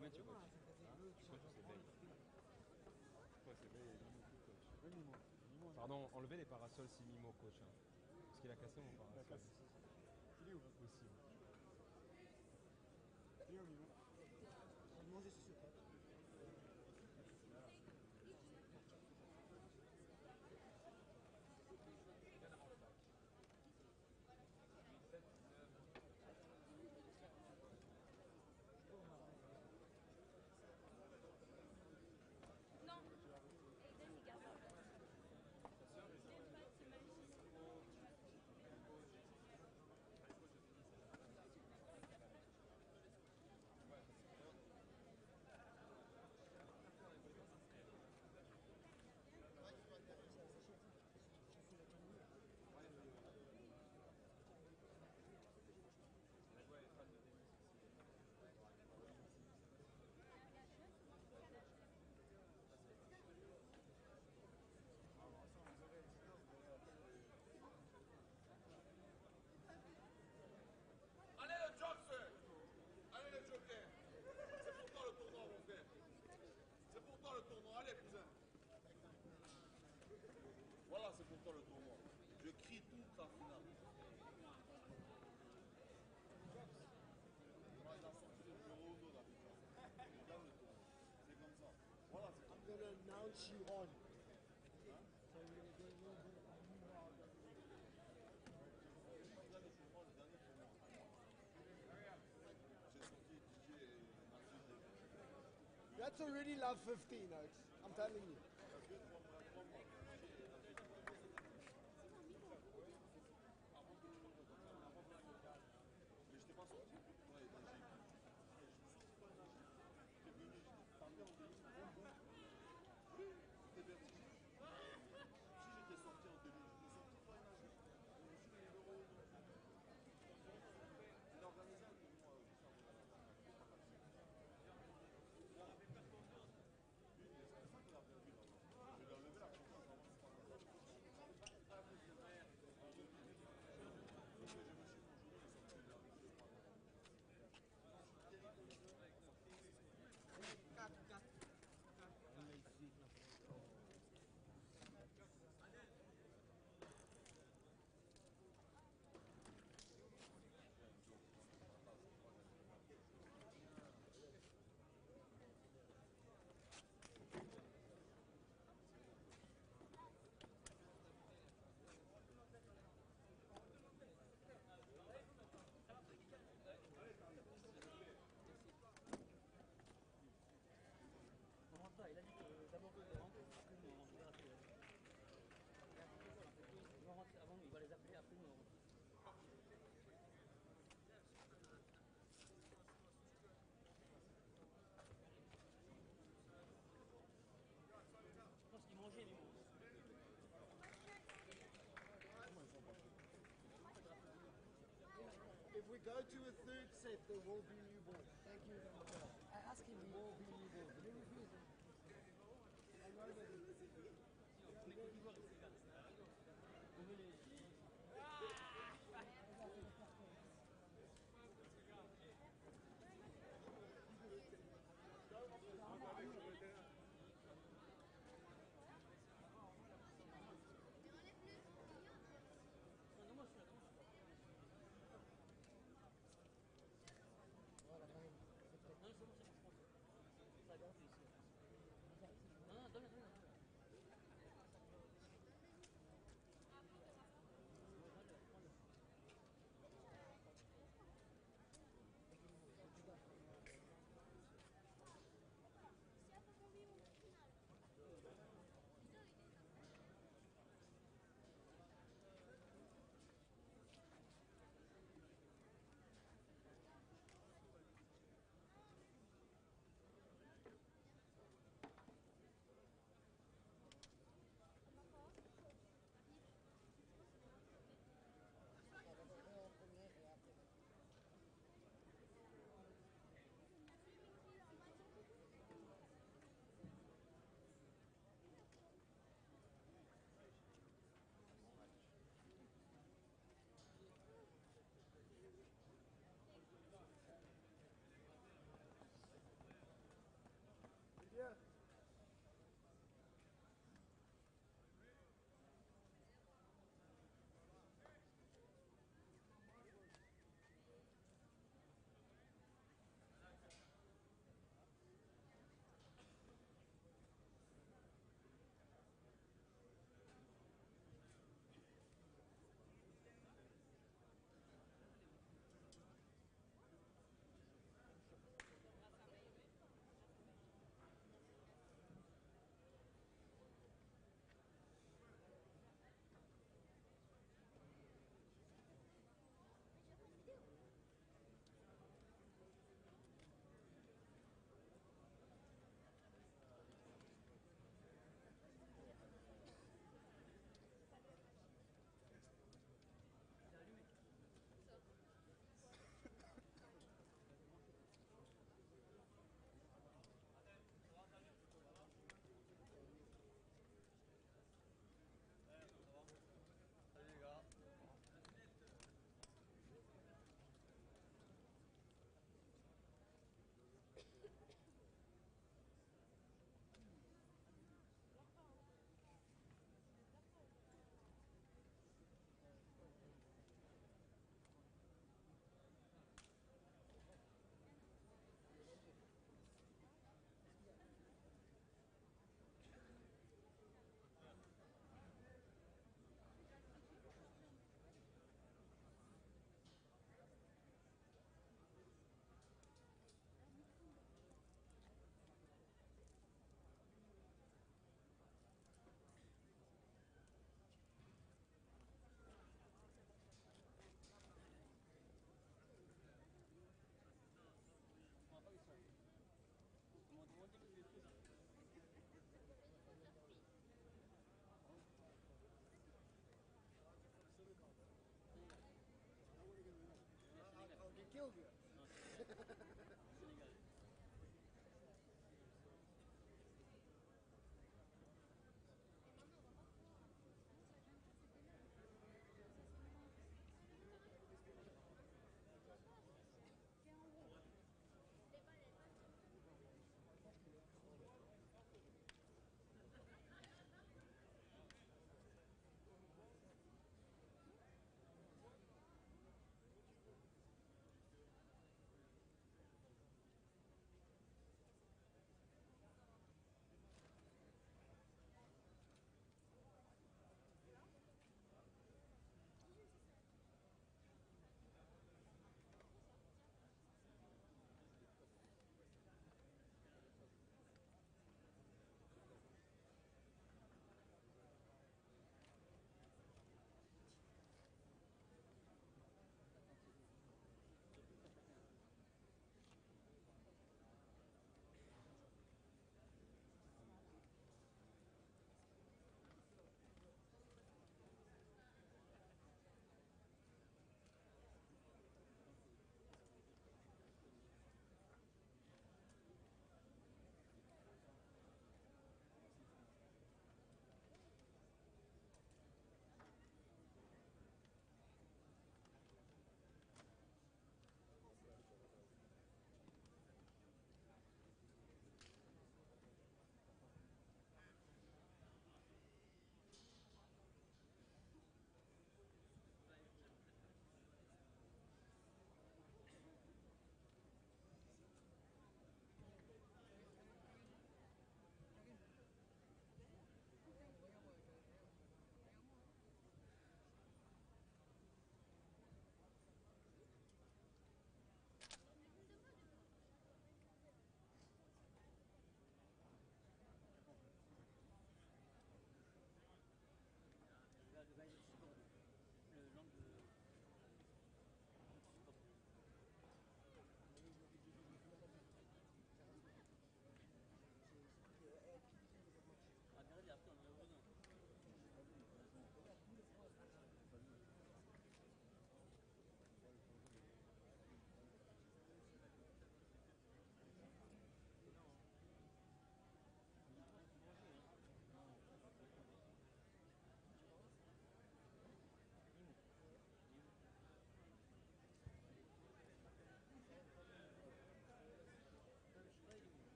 Combien tu coaches? Quoi, c'est Pardon, enlevez les parasols si Mimo coach. Hein. Parce qu'il a cassé mon parasol. Il est où Aussi. Il est où, Mimo? Manger ce sucre. Allez le Joker! Allez le Joker! C'est pour toi le tournoi, mon frère. C'est pour toi le tournoi. Allez, cousin. Voilà, c'est pour toi le tournoi. Je crie toute la finale. Il a sorti le bureau d'Abidjan. Il gagne le tournoi. C'est comme ça. Voilà, c'est comme ça. Chiron. That's already love 15, Oaks. I'm telling you. Il a dit que d'abord il rentre, après nous on verra après. Ils vont rentrer avant nous, il va les appeler, après nous on rentre. Je pense qu'ils mangeaient les mots. If we go to a third set, there will be new balls. Thank you. I asked him, there will be new balls. He refused. I know that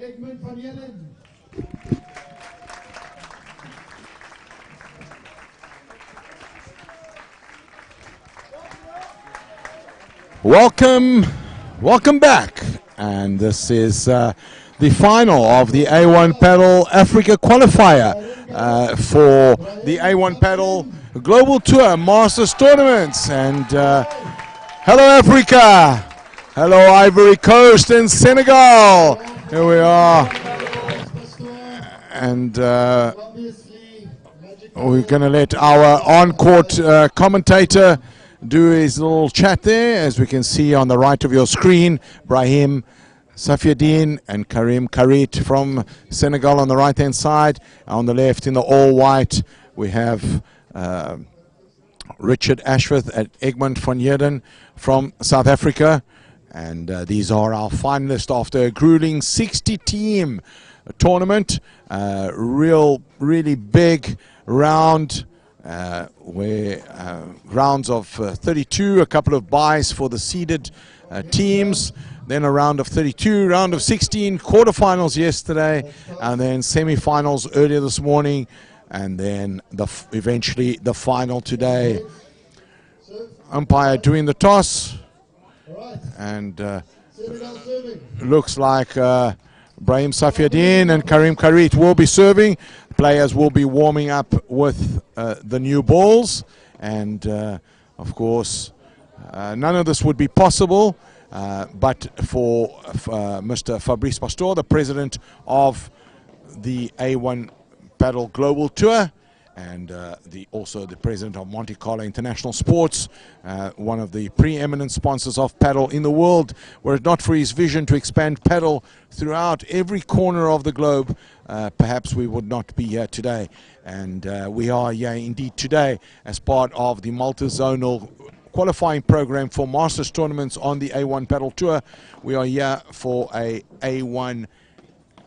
Egmond van Heerden. Welcome back. And this is the final of the A1 Padel Africa Qualifier for the A1 Padel Global Tour Masters Tournaments. And hello Africa, hello Ivory Coast and Senegal. Here we are. And we're going to let our on-court commentator do his little chat there. As we can see on the right of your screen, Brahim Safiuddin and Karim Karit from Senegal on the right-hand side. On the left, in the all-white, we have Richard Ashworth at Egmond van Heerden from South Africa. And these are our finalists after a grueling 60-team tournament. Really big round where rounds of 32, a couple of byes for the seeded teams, then a round of 32, round of 16, quarterfinals yesterday, and then semi-finals earlier this morning, and then eventually the final today. Umpire doing the toss, and looks like Brahim Safiuddin and Karim Karit will be serving. Players will be warming up with the new balls, and of course none of this would be possible but for Mr. Fabrice Pastor, the president of the A1 Padel Global Tour, and also the president of Monte Carlo International Sports, one of the preeminent sponsors of padel in the world. Were it not for his vision to expand padel throughout every corner of the globe, perhaps we would not be here today. And we are here indeed today as part of the multi-zonal qualifying program for Masters tournaments on the A1 Padel Tour. We are here for a A1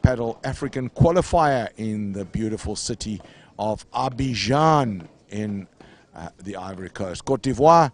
Padel African Qualifier in the beautiful city of Abidjan in the Ivory Coast, Côte d'Ivoire,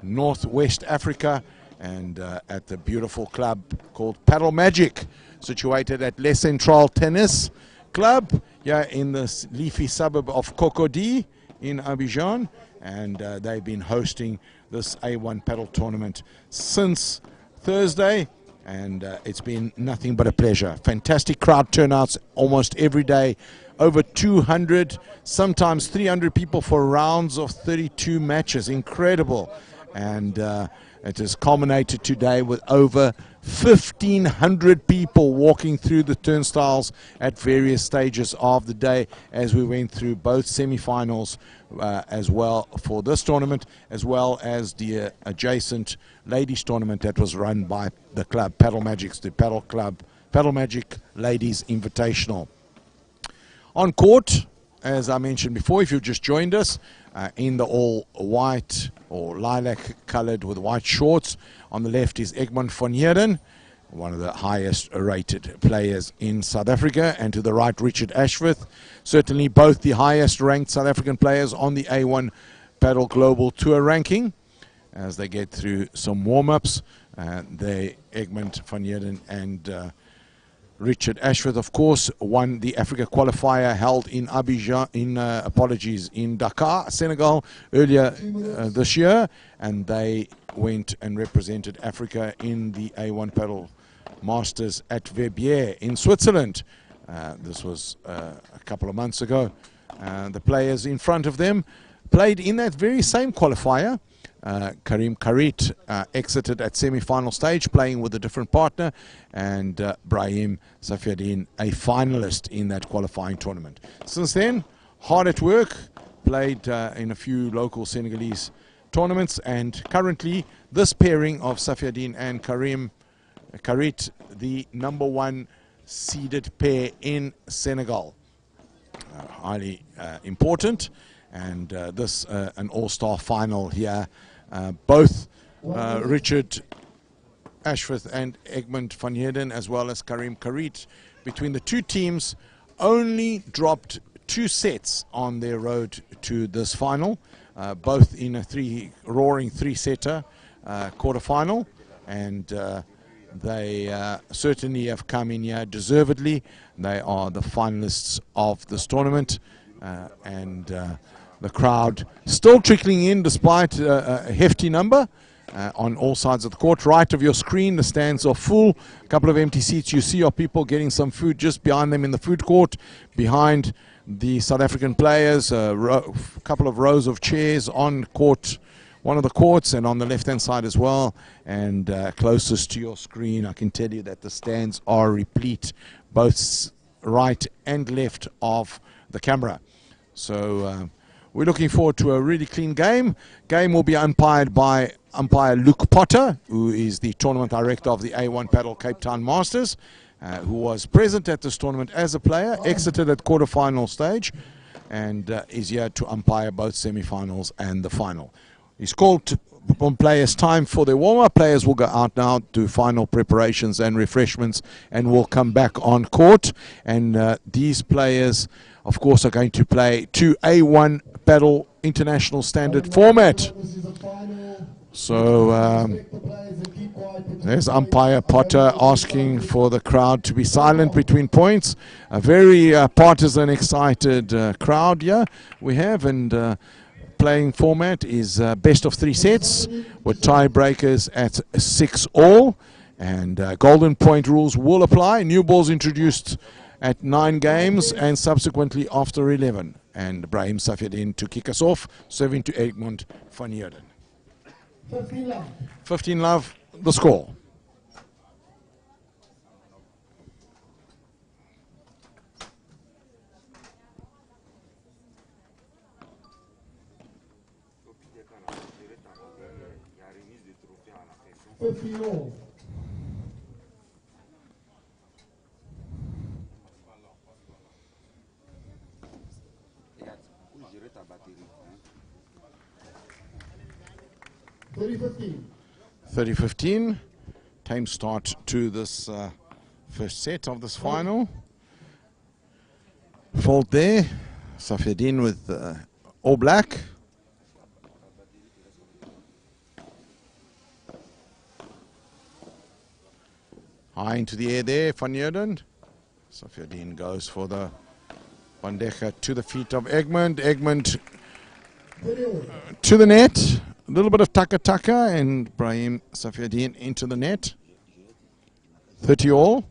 Northwest Africa, and at the beautiful club called Padel Magic, situated at Les Centrales Tennis Club, yeah, in the leafy suburb of Cocody in Abidjan, and they've been hosting this A1 Padel tournament since Thursday. And it's been nothing but a pleasure. Fantastic crowd turnouts almost every day. Over 200, sometimes 300 people for rounds of 32 matches. Incredible. And it has culminated today with over 1,500 people walking through the turnstiles at various stages of the day as we went through both semi-finals as well for this tournament, as well as the adjacent ladies tournament that was run by the club Padel Magics, the Padel Club Padel Magic Ladies Invitational. On court, as I mentioned before, if you've just joined us, in the all white or lilac colored with white shorts, on the left is Egmond van Heerden, one of the highest rated players in South Africa, and to the right Richard Ashworth, certainly both the highest ranked South African players on the A1 Padel Global Tour ranking. As they get through some warm-ups, Egmond van Heerden and Richard Ashworth, of course, won the Africa Qualifier held in Abidjan, in Dakar, Senegal, earlier this year, and they went and represented Africa in the A1 Padel Masters at Verbier in Switzerland. This was a couple of months ago. The players in front of them played in that very same qualifier. Karim Karit exited at semi-final stage, playing with a different partner, and Brahim Safiuddin, a finalist in that qualifying tournament. Since then, hard at work, played in a few local Senegalese tournaments, and currently this pairing of Safiuddin and Karim Karit, the #1 seeded pair in Senegal. Highly important, and this an all-star final here. Both Richard Ashworth and Egmond van Heerden, as well as Karim Karit, between the two teams, only dropped 2 sets on their road to this final, both in a roaring three-setter quarterfinal, and They certainly have come in here deservedly. They are the finalists of this tournament, and the crowd still trickling in despite a hefty number on all sides of the court. Right of your screen, the stands are full. A couple of empty seats you see are people getting some food just behind them in the food court. Behind the South African players, a couple of rows of chairs on court, one of the courts, and on the left hand side as well. And closest to your screen, I can tell you that the stands are replete, both right and left of the camera. So we're looking forward to a really clean game. Game will be umpired by umpire Luke Potter, who is the tournament director of the A1 Padel Cape Town Masters, who was present at this tournament as a player, exited at quarterfinal stage, and is here to umpire both semi-finals and the final. He's called on players' time for their warm-up. Players will go out now, do final preparations and refreshments, and will come back on court. And these players, of course, are going to play to A1 Padel International Standard format. So there's umpire Potter asking for the crowd to be silent between points. A very partisan, excited crowd here we have, and playing format is best of 3 sets with tiebreakers at 6 all, and golden point rules will apply. New balls introduced at 9 games and subsequently after 11. And Brahim Safieddine to kick us off, serving to Egmond van Heerden. 15 love, the score. $30-15. 30-15. Time start to this first set of this final. Fault there. Safieddine with all black. High into the air there, Van Heerden. Safieddine goes for the bandeja to the feet of Egmond. Egmond to the net. A little bit of taka-taka, and Brahim Safieddine into the net. 30 all.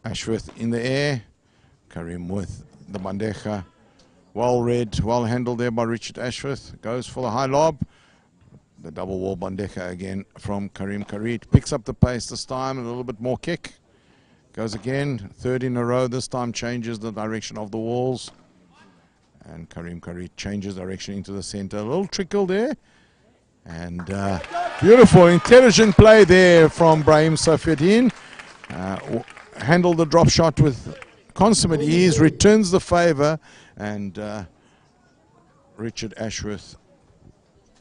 Ashworth in the air. Karim with the bandeja. Well read, well handled there by Richard Ashworth. Goes for the high lob. The double wall bandeja again from Karim Karit. Picks up the pace this time, a little bit more kick. Goes again, third in a row. This time changes the direction of the walls. And Karim Karit changes direction into the center. A little trickle there. And beautiful, intelligent play there from Brahim Safieddine. Handled the drop shot with consummate ease, returns the favor, and Richard Ashworth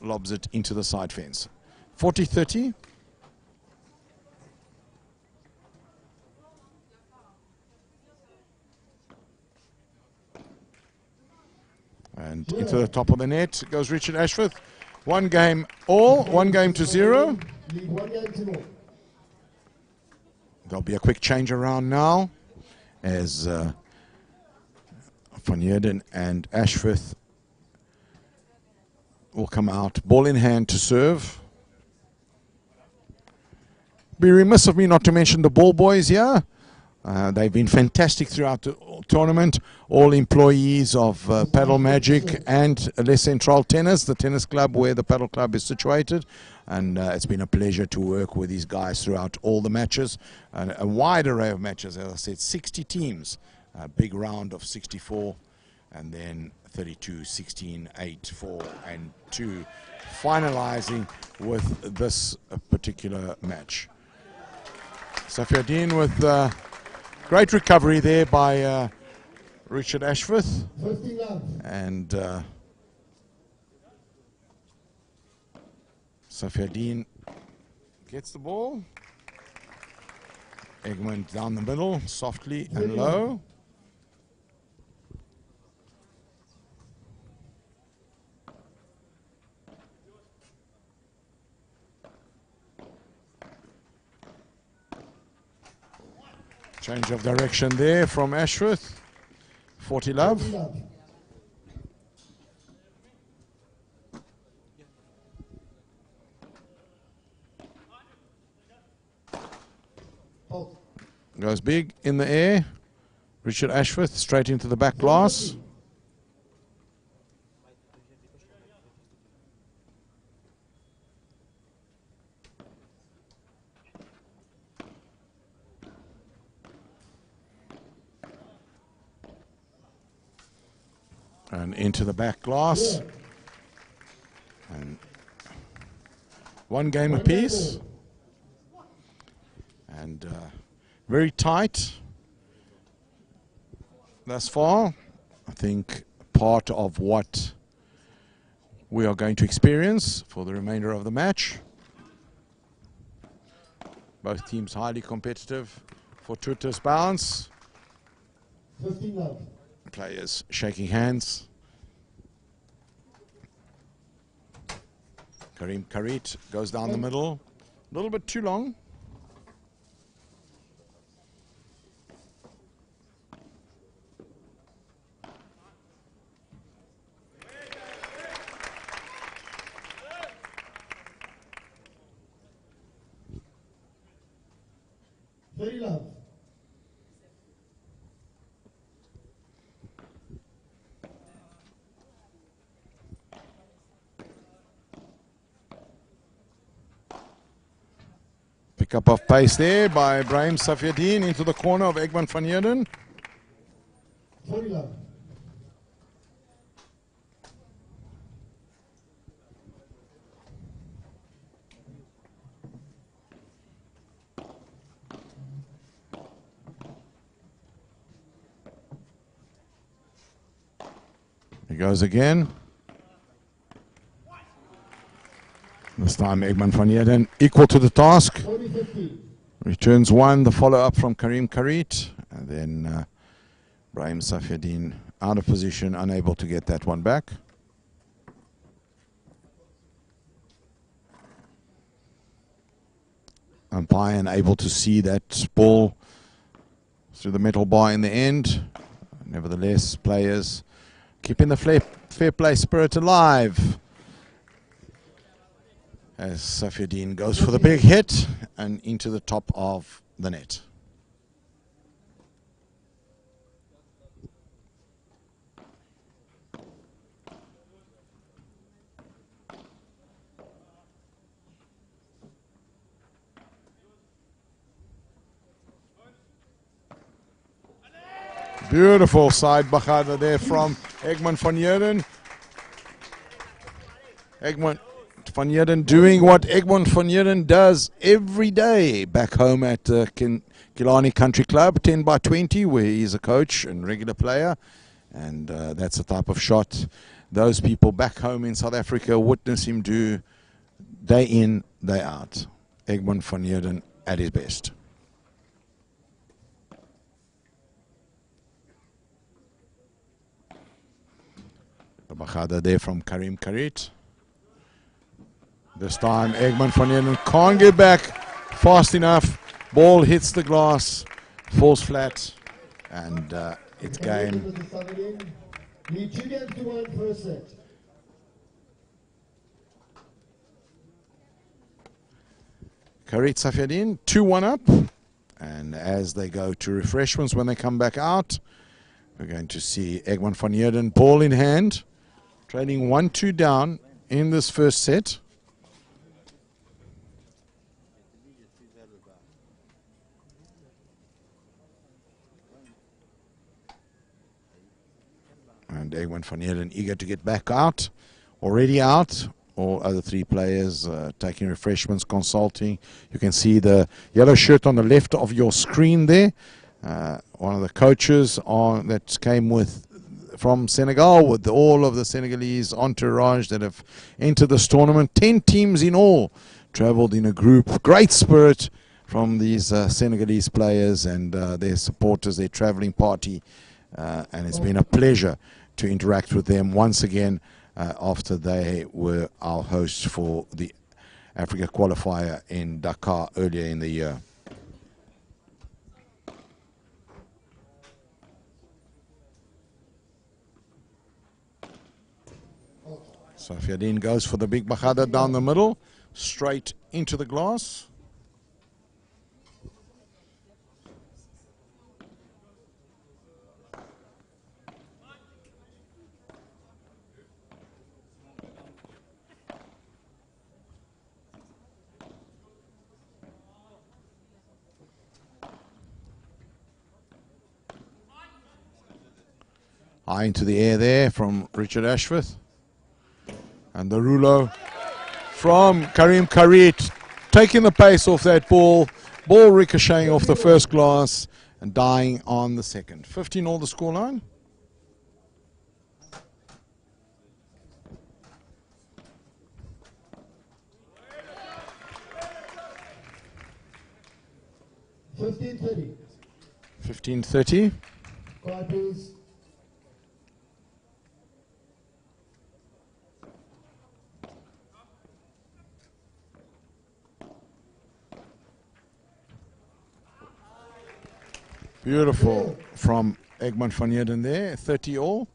lobs it into the side fence. 40-30. And into the top of the net goes Richard Ashworth. 1 game all, 1 game to 0. Lead 1 game to 0. There'll be a quick change around now as Van Heerden and Ashworth will come out, ball in hand to serve. Be remiss of me not to mention the ball boys here. They've been fantastic throughout the tournament. All employees of Padel Magic and Les Central Tennis, the tennis club where the Padel Club is situated. And it's been a pleasure to work with these guys throughout all the matches. A wide array of matches, as I said, 60 teams. A big round of 64, and then 32, 16, 8, 4, and 2. Finalizing with this particular match. Safieddine with great recovery there by Richard Ashworth. 15 love. And Safieddine gets the ball. Egmond down the middle, softly and low. Change of direction there from Ashworth. 40 love. 40 love. Fault. Goes big in the air. Richard Ashworth straight into the back glass. And into the back glass. And one game apiece. And very tight thus far. I think part of what we are going to experience for the remainder of the match. Both teams highly competitive for Tutter's bounce. 15 love. Players shaking hands. Karim Karit goes down the middle. A little bit too long. Very love. Pick up of pace there by Ibrahim Safiaddin into the corner of Egman van Heerden. 40 love. He goes again. This time Egman van Heerden equal to the task. 40-50. Returns one, the follow-up from Karim Karit. And then Ibrahim Safiaddin out of position, unable to get that one back. Umpire unable to see that ball through the metal bar in the end. Nevertheless, players keeping the fair play spirit alive. As Safiaddin goes for the big hit and into the top of the net. Beautiful side bachada there from Egman van Heerden. Egman van Heerden doing what Egman van Heerden does every day back home at Killarney Country Club, 10 by 20, where he's a coach and regular player. And that's the type of shot those people back home in South Africa witness him do day in, day out. Egman van Heerden at his best. The bachada there from Karim Karit. This time Egman van Heerden can't get back fast enough. Ball hits the glass, falls flat, and it's game. Lead 2 games to 1 first set. Karit Safiaddin 2-1 up, and as they go to refreshments when they come back out, we're going to see Egman van Heerden ball in hand, trading 1-2 down in this first set. And Egman van Heerden eager to get back out, already out. All other three players taking refreshments, consulting. You can see the yellow shirt on the left of your screen there. One of the coaches that came from Senegal with all of the Senegalese entourage that have entered this tournament. 10 teams in all traveled in a group. Great spirit from these Senegalese players and their supporters, their traveling party. And it's been a pleasure to interact with them once again after they were our hosts for the Africa Qualifier in Dakar earlier in the year. Safiadin goes for the big bajada down the middle, straight into the glass. High into the air there from Richard Ashworth. And the rouleau from Karim Karit, taking the pace off that ball. Ball ricocheting off the first glass and dying on the second. 15 all the scoreline. $15.30. 15-30. Quiet, please. Beautiful from Egmont van Heerden there. 30 all.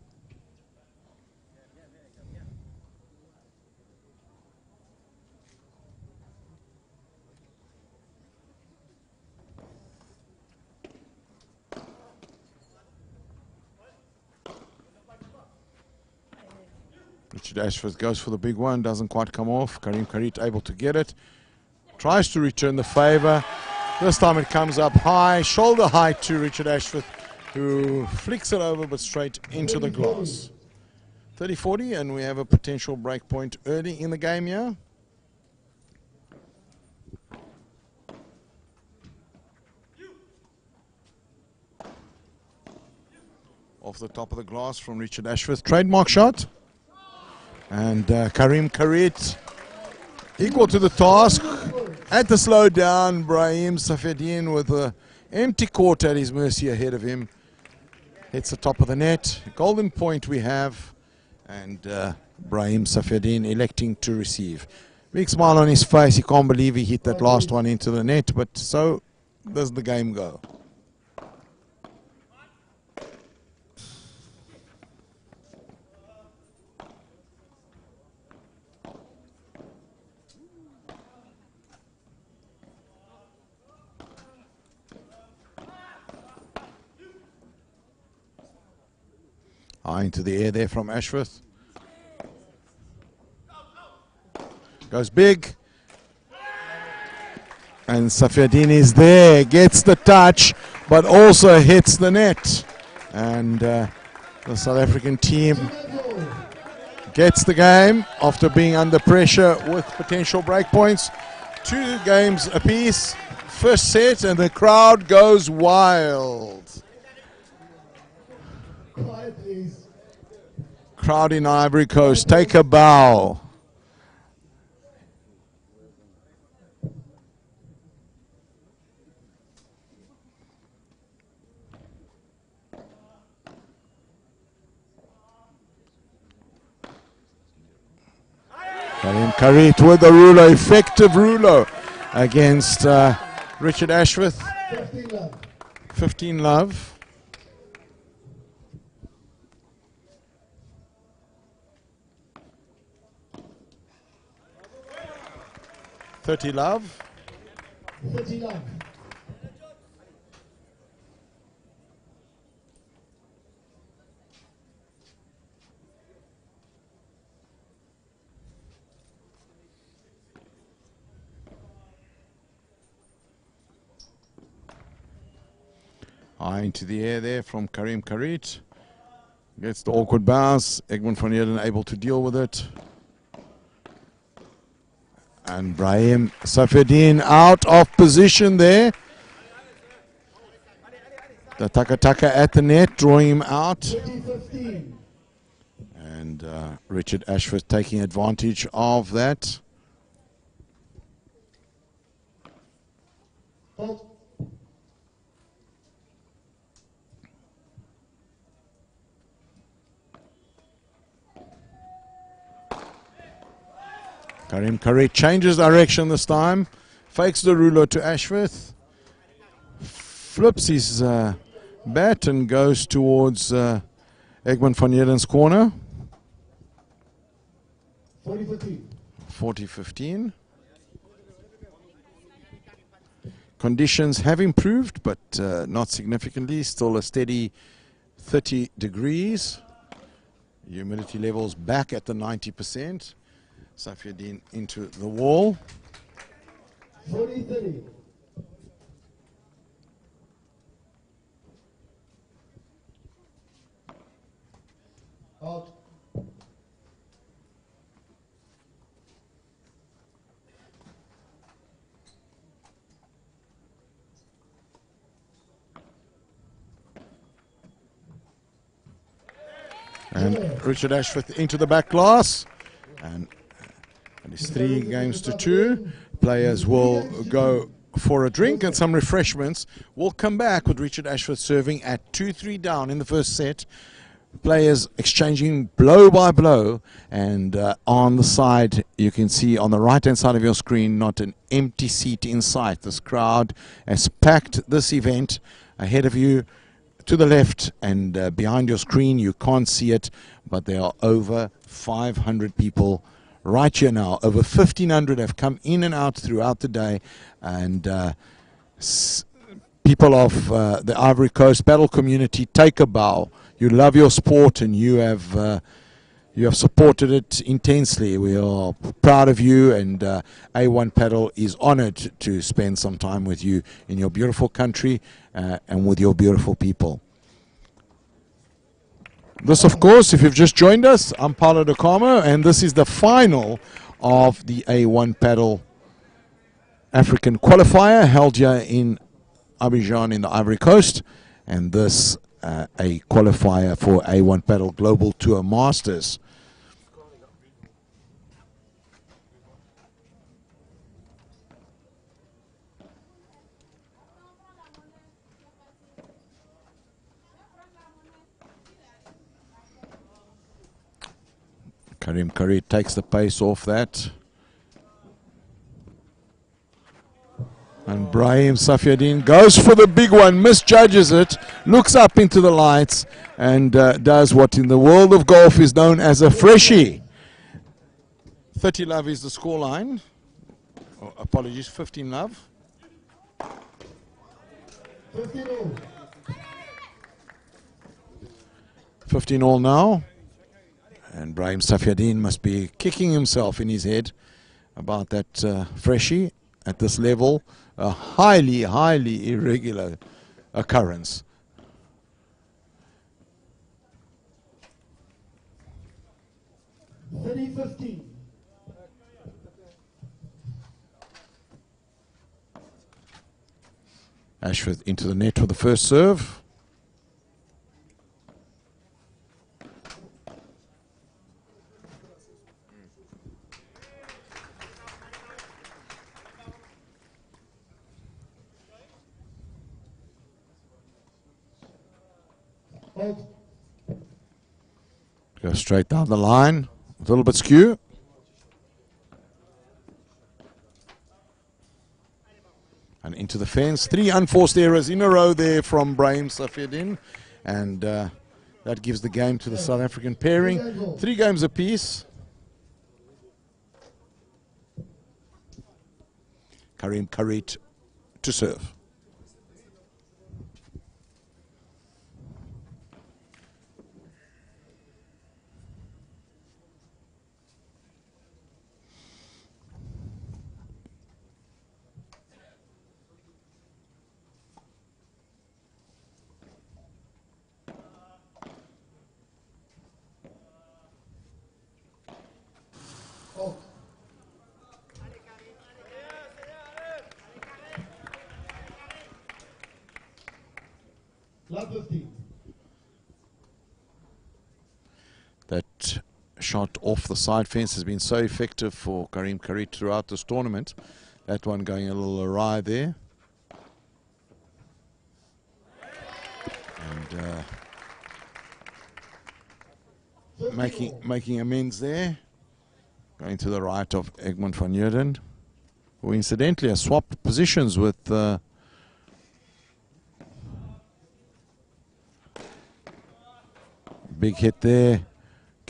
Richard Ashworth goes for the big one, doesn't quite come off. Karim Karit able to get it. Tries to return the favor. This time it comes up high, shoulder height to Richard Ashworth, who flicks it over but straight into the glass. 30-40, and we have a potential break point early in the game here. Off the top of the glass from Richard Ashworth. Trademark shot. And Karim Karit equal to the task. At the slow down, Brahim Safedin with an empty court at his mercy ahead of him. Hits the top of the net. Golden point we have. And Brahim Safedin electing to receive. Big smile on his face. He can't believe he hit that last one into the net. But so does the game go. High into the air there from Ashworth. Goes big. And Safiadin is there. Gets the touch, but also hits the net. And the South African team gets the game after being under pressure with potential breakpoints. 2 games apiece. First set, and the crowd goes wild. Quiet, please. Crowd in Ivory Coast, take a bow. Karim Karit with the ruler, effective ruler against Richard Ashworth. 15 love. 15 love. 30 love. 30 love. High into the air there from Karim Karit. Gets the awkward bounce. Egmont van Heerden able to deal with it. And Brahim Safedin out of position there. The Taka at the net, drawing him out. 30-15. And Richard Ashworth taking advantage of that. Fault. Karim Karit changes direction this time. Fakes the ruler to Ashworth. Flips his bat and goes towards Egmont van Heerden's corner. 40-15. 40-15. Conditions have improved, but not significantly. Still a steady 30 degrees. Humidity levels back at the 90%. Safiuddin into the wall. 40-30. Out. And Richard Ashford into the back glass. And it's 3-2. Players will go for a drink and some refreshments. We'll come back with Richard Ashford serving at 2-3 down in the first set. Players exchanging blow by blow. And on the side, you can see on the right-hand side of your screen, not an empty seat in sight. This crowd has packed this event. Ahead of you, to the left and behind your screen, you can't see it, but there are over 500 people right here now. Over 1,500 have come in and out throughout the day, and people of the Ivory Coast Padel community, take a bow. You love your sport and you have supported it intensely. We are proud of you, and A1 Padel is honored to spend some time with you in your beautiful country and with your beautiful people. This, of course, if you've just joined us, I'm Paulo De Carmo, and this is the final of the A1 Padel African Qualifier held here in Abidjan in the Ivory Coast, and this a qualifier for A1 Padel Global Tour Masters. Karim Karit takes the pace off that. And Brahim Safiuddin goes for the big one, misjudges it, looks up into the lights, and does what in the world of golf is known as a freshie. 30 love is the scoreline. Oh, apologies, 15 love. 15 all. 15 all now. And Brahim Safiuddin must be kicking himself in his head about that freshie at this level. A highly, highly irregular occurrence. $30-15. Ashford into the net for the first serve. Go straight down the line, a little bit skew. And into the fence. 3 unforced errors in a row there from Brahim Safiuddin. And that gives the game to the South African pairing. 3 games apiece. Karim Karit to serve. That shot off the side fence has been so effective for Karim Karit throughout this tournament. That one going a little awry there. And making amends there. Going to the right of Egmont van Heerden, who incidentally has swapped positions with big hit there.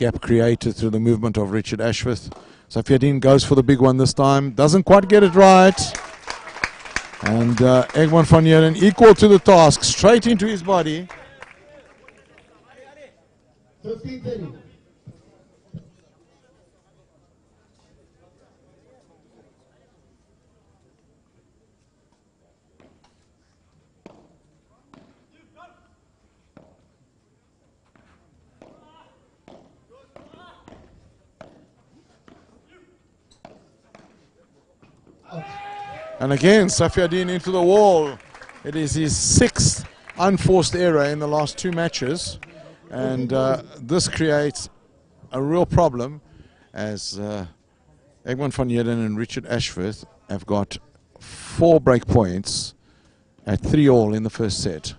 gap created through the movement of Richard Ashworth. Safiaddin goes for the big one this time. Doesn't quite get it right. And Egmont van Heerden equal to the task. Straight into his body. 15-30. And again, Safiaddin into the wall. It is his 6th unforced error in the last 2 matches. And this creates a real problem as Egmont van Heerden and Richard Ashworth have got 4 break points at 3-all in the first set.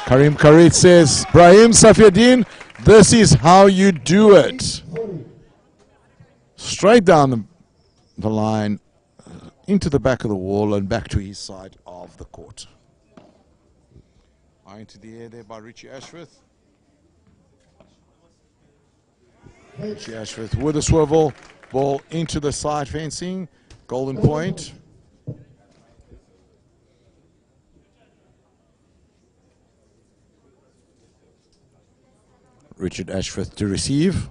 Karim Karit says, Brahim Safiaddin, this is how you do it. Straight down the line, into the back of the wall and back to his side of the court. Eye into the air there by Richie Ashworth. Richie Ashworth with a swivel, ball into the side fencing, golden point. Richard Ashworth to receive.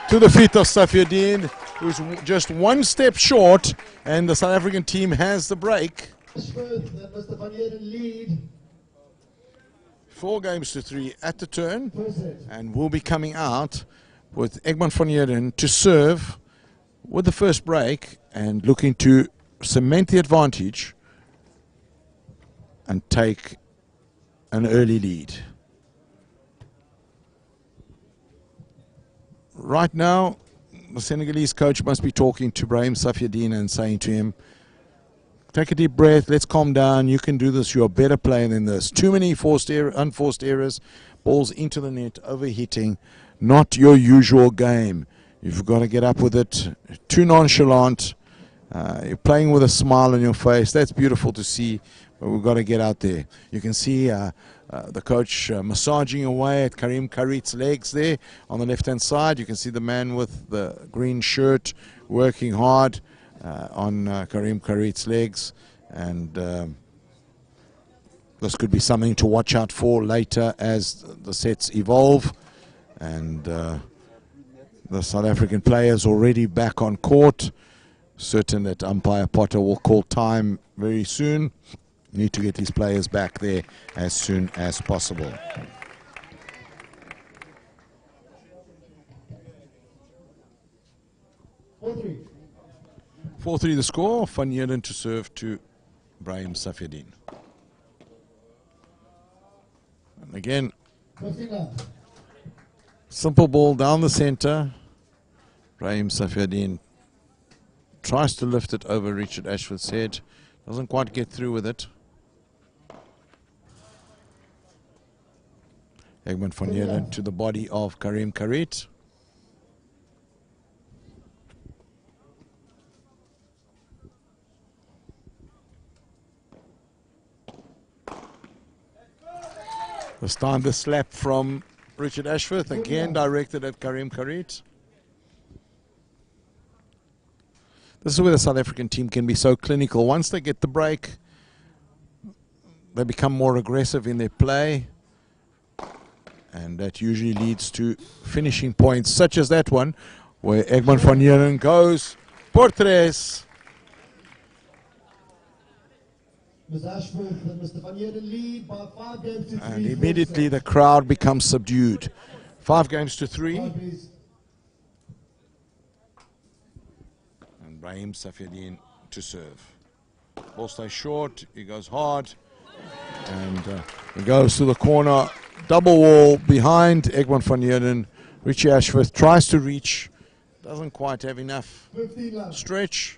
To the feet of Safiaddin, who's just 1 step short, and the South African team has the break. Ashworth and Mr. van Heerden lead. 4 games to 3 at the turn, First set. and we'll be coming out with Egmont van Heerden to serve with the first break and looking to cement the advantage and take an early lead. Right now, the Senegalese coach must be talking to Brahim Safiaddin and saying to him, take a deep breath, let's calm down, you can do this, you're a better player than this. Too many unforced errors, balls into the net, overhitting, not your usual game. You've got to get up with it, too nonchalant, you're playing with a smile on your face, that's beautiful to see, but we've got to get out there. You can see the coach massaging away at Karim Karit's legs there on the left-hand side. You can see the man with the green shirt working hard on Karim Karit's legs. And this could be something to watch out for later as the sets evolve. And the South African players already back on court. Certain that umpire Potter will call time very soon. Need to get these players back there as soon as possible. 4-3. 4-3 the score. Van Heerden to serve to Brahim Safiaddin. And again, 15 simple ball down the center. Brahim Safiaddin tries to lift it over Richard Ashworth's head. Doesn't quite get through with it. Egmont van Heerden to the body of Karim Karit. This time the slap from Richard Ashworth, again directed at Karim Karit. This is where the South African team can be so clinical. Once they get the break, they become more aggressive in their play. And that usually leads to finishing points, such as that one, where Egmont van Heerden goes por tres. Mr. Ashworth and Mr. van Heerden lead by 5 games to 3. And immediately the crowd becomes subdued. 5 games to 3. And Brahim Safiaddin to serve. Ball stays short, he goes hard. And he goes to the corner. Double wall behind Egmont van Heerden. Richie Ashworth tries to reach. Doesn't quite have enough 15 love. stretch.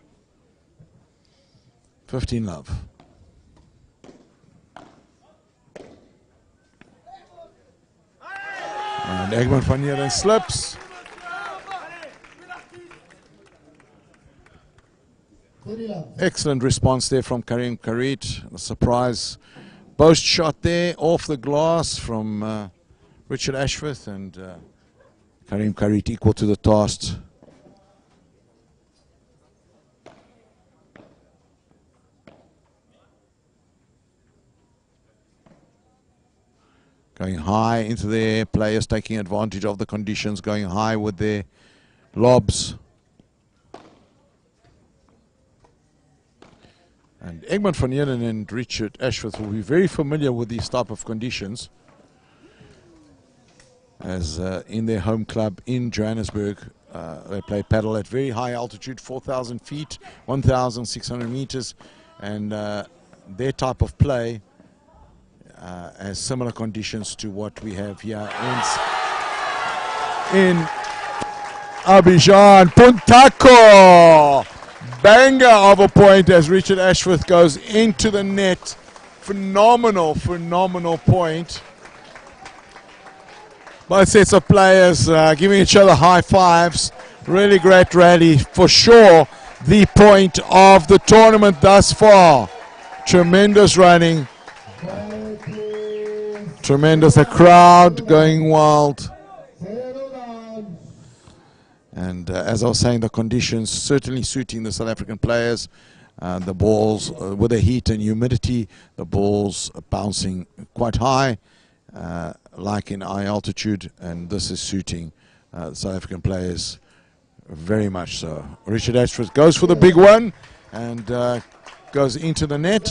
15 love. And Egmont van Heerden slips. 30 love. Excellent response there from Karim Karit. A surprise boast shot there off the glass from Richard Ashworth, and Karim Karit equal to the task. Going high into the air, players taking advantage of the conditions, going high with their lobs. And Egmont van Heerden and Richard Ashworth will be very familiar with these type of conditions, as in their home club in Johannesburg, they play paddle at very high altitude, 4,000 feet, 1,600 meters, and their type of play has similar conditions to what we have here in Abidjan. Puntako! Banger of a point as Richard Ashworth goes into the net. Phenomenal, phenomenal point. Both sets of players giving each other high fives. Really great rally. For sure, the point of the tournament thus far. Tremendous running. Tremendous. The crowd going wild. And as I was saying, the conditions certainly suiting the South African players. The balls, with the heat and humidity, the balls are bouncing quite high, like in high altitude, and this is suiting South African players very much so. Richard Ashworth goes for the big one and goes into the net.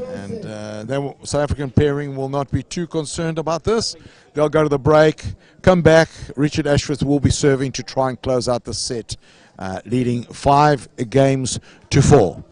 And South African pairing will not be too concerned about this. They'll go to the break, come back. Richard Ashworth will be serving to try and close out the set, leading 5-4.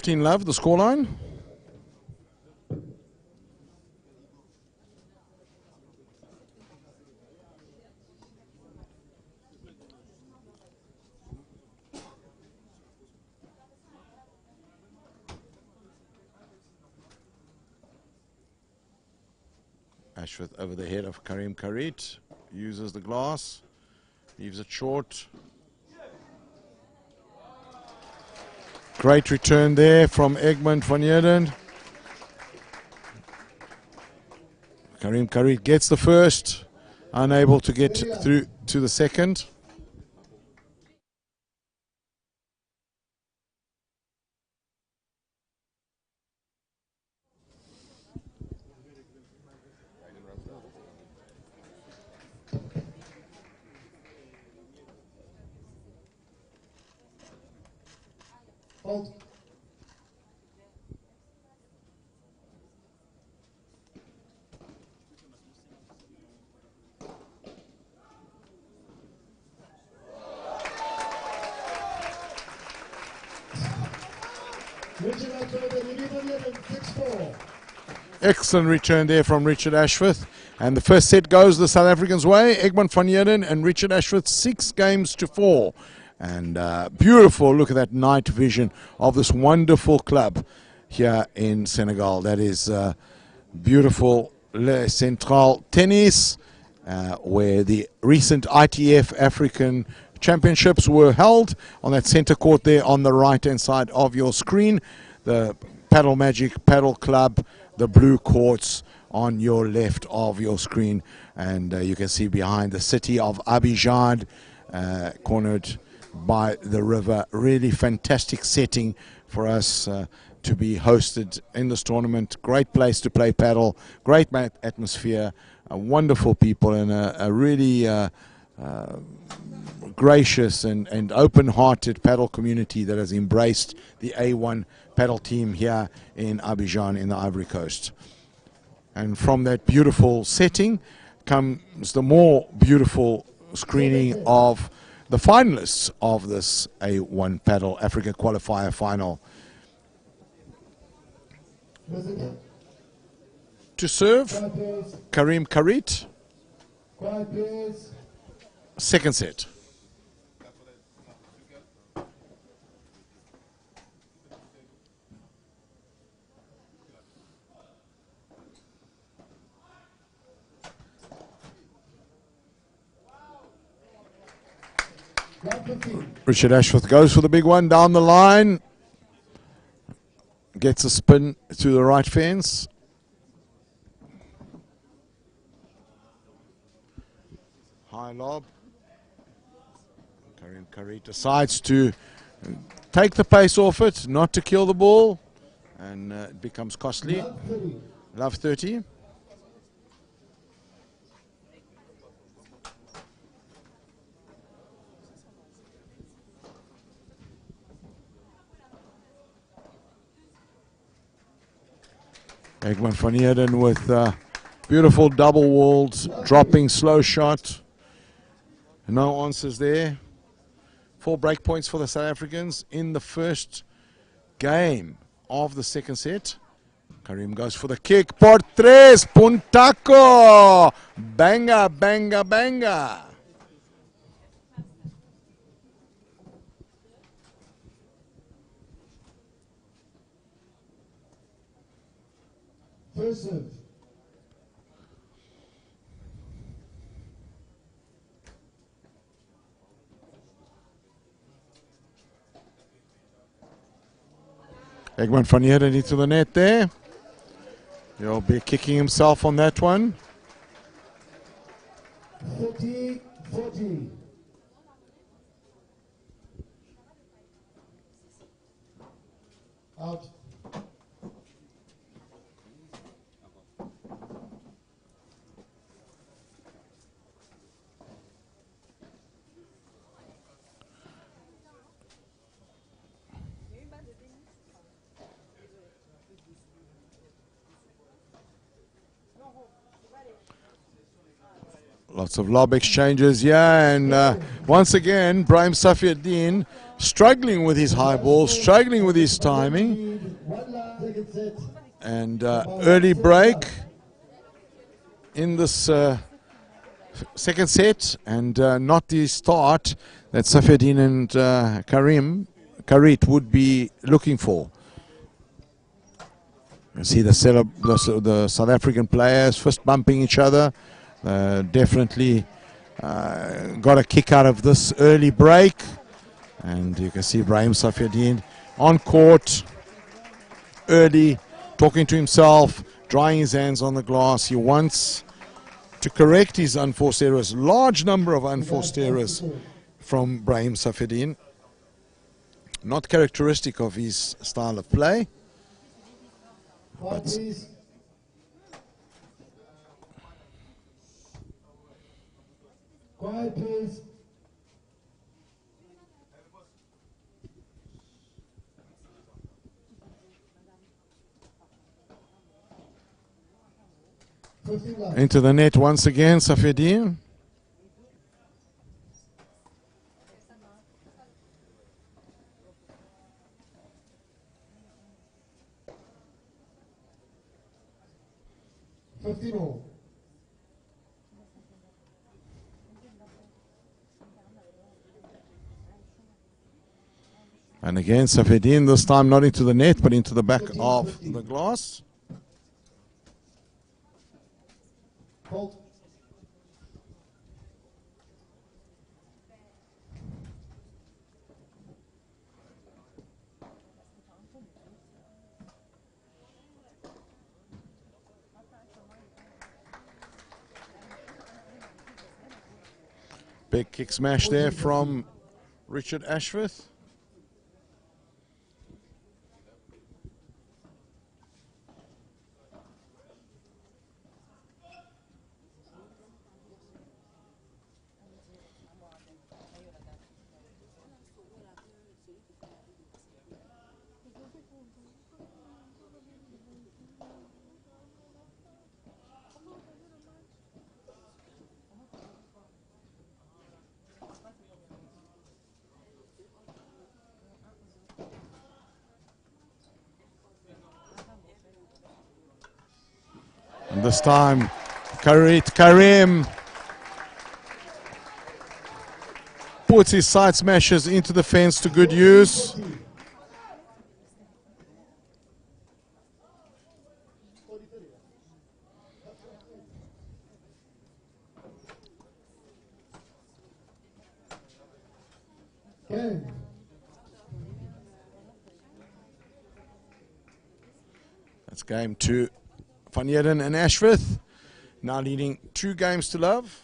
Love, the scoreline. Ashworth over the head of Karim Karit, uses the glass, leaves it short. Great return there from Egmont van Heerden. Karim Karit gets the first, unable to get through to the second. Fault. Richard Ashworth and Louis Van Heerden, 6-4. Excellent return there from Richard Ashworth. And the first set goes the South Africans' way. Egmont van Heerden and Richard Ashworth 6-4. And beautiful, look at that night vision of this wonderful club here in Senegal. That is beautiful Le Central Tennis, where the recent ITF African Championships were held on that center court there on the right-hand side of your screen. The Padel Magic Padel Club, the blue courts on your left of your screen. And you can see behind the city of Abidjan, cornered by the river. Really fantastic setting for us to be hosted in this tournament. Great place to play paddle, great atmosphere, wonderful people, and a really gracious and open-hearted paddle community that has embraced the A1 paddle team here in Abidjan in the Ivory Coast. And from that beautiful setting comes the more beautiful screening of the finalists of this A1 Paddle Africa Qualifier final. To serve, Karim Karit. Second set. Richard Ashworth goes for the big one down the line. Gets a spin to the right fence. High lob. Karim Karit decides to take the pace off it, not to kill the ball, and it becomes costly. Love 30. Egmont van Heerden with beautiful double walled, dropping slow shot. No answers there. 4 break points for the South Africans in the first game of the second set. Karim goes for the kick. Por tres, puntaco. Banga, banga, banga. First serve. Egmont van Heerden into the net there. He'll be kicking himself on that one. 30-40. Out. Lots of lob exchanges here, and once again, Brahim Safiuddin struggling with his high ball, struggling with his timing, and early break in this second set, and not the start that Safiuddin and Karim Karit would be looking for. You see the South African players fist bumping each other. Definitely got a kick out of this early break, and you can see Brahim Safiuddin on court early, talking to himself, drying his hands on the glass. He wants to correct his unforced errors. Large number of unforced errors from Brahim Safiuddin, not characteristic of his style of play, but Quiet, please. into the net once again, Safiuddin. 15 all. And again, Safedin this time not into the net, but into the back of the glass. Fault. Big kick smash there from Richard Ashworth. And this time, Karim puts his side smashes into the fence to good use. Game. That's game 2. Van Heerden and Ashworth now leading 2 games to love.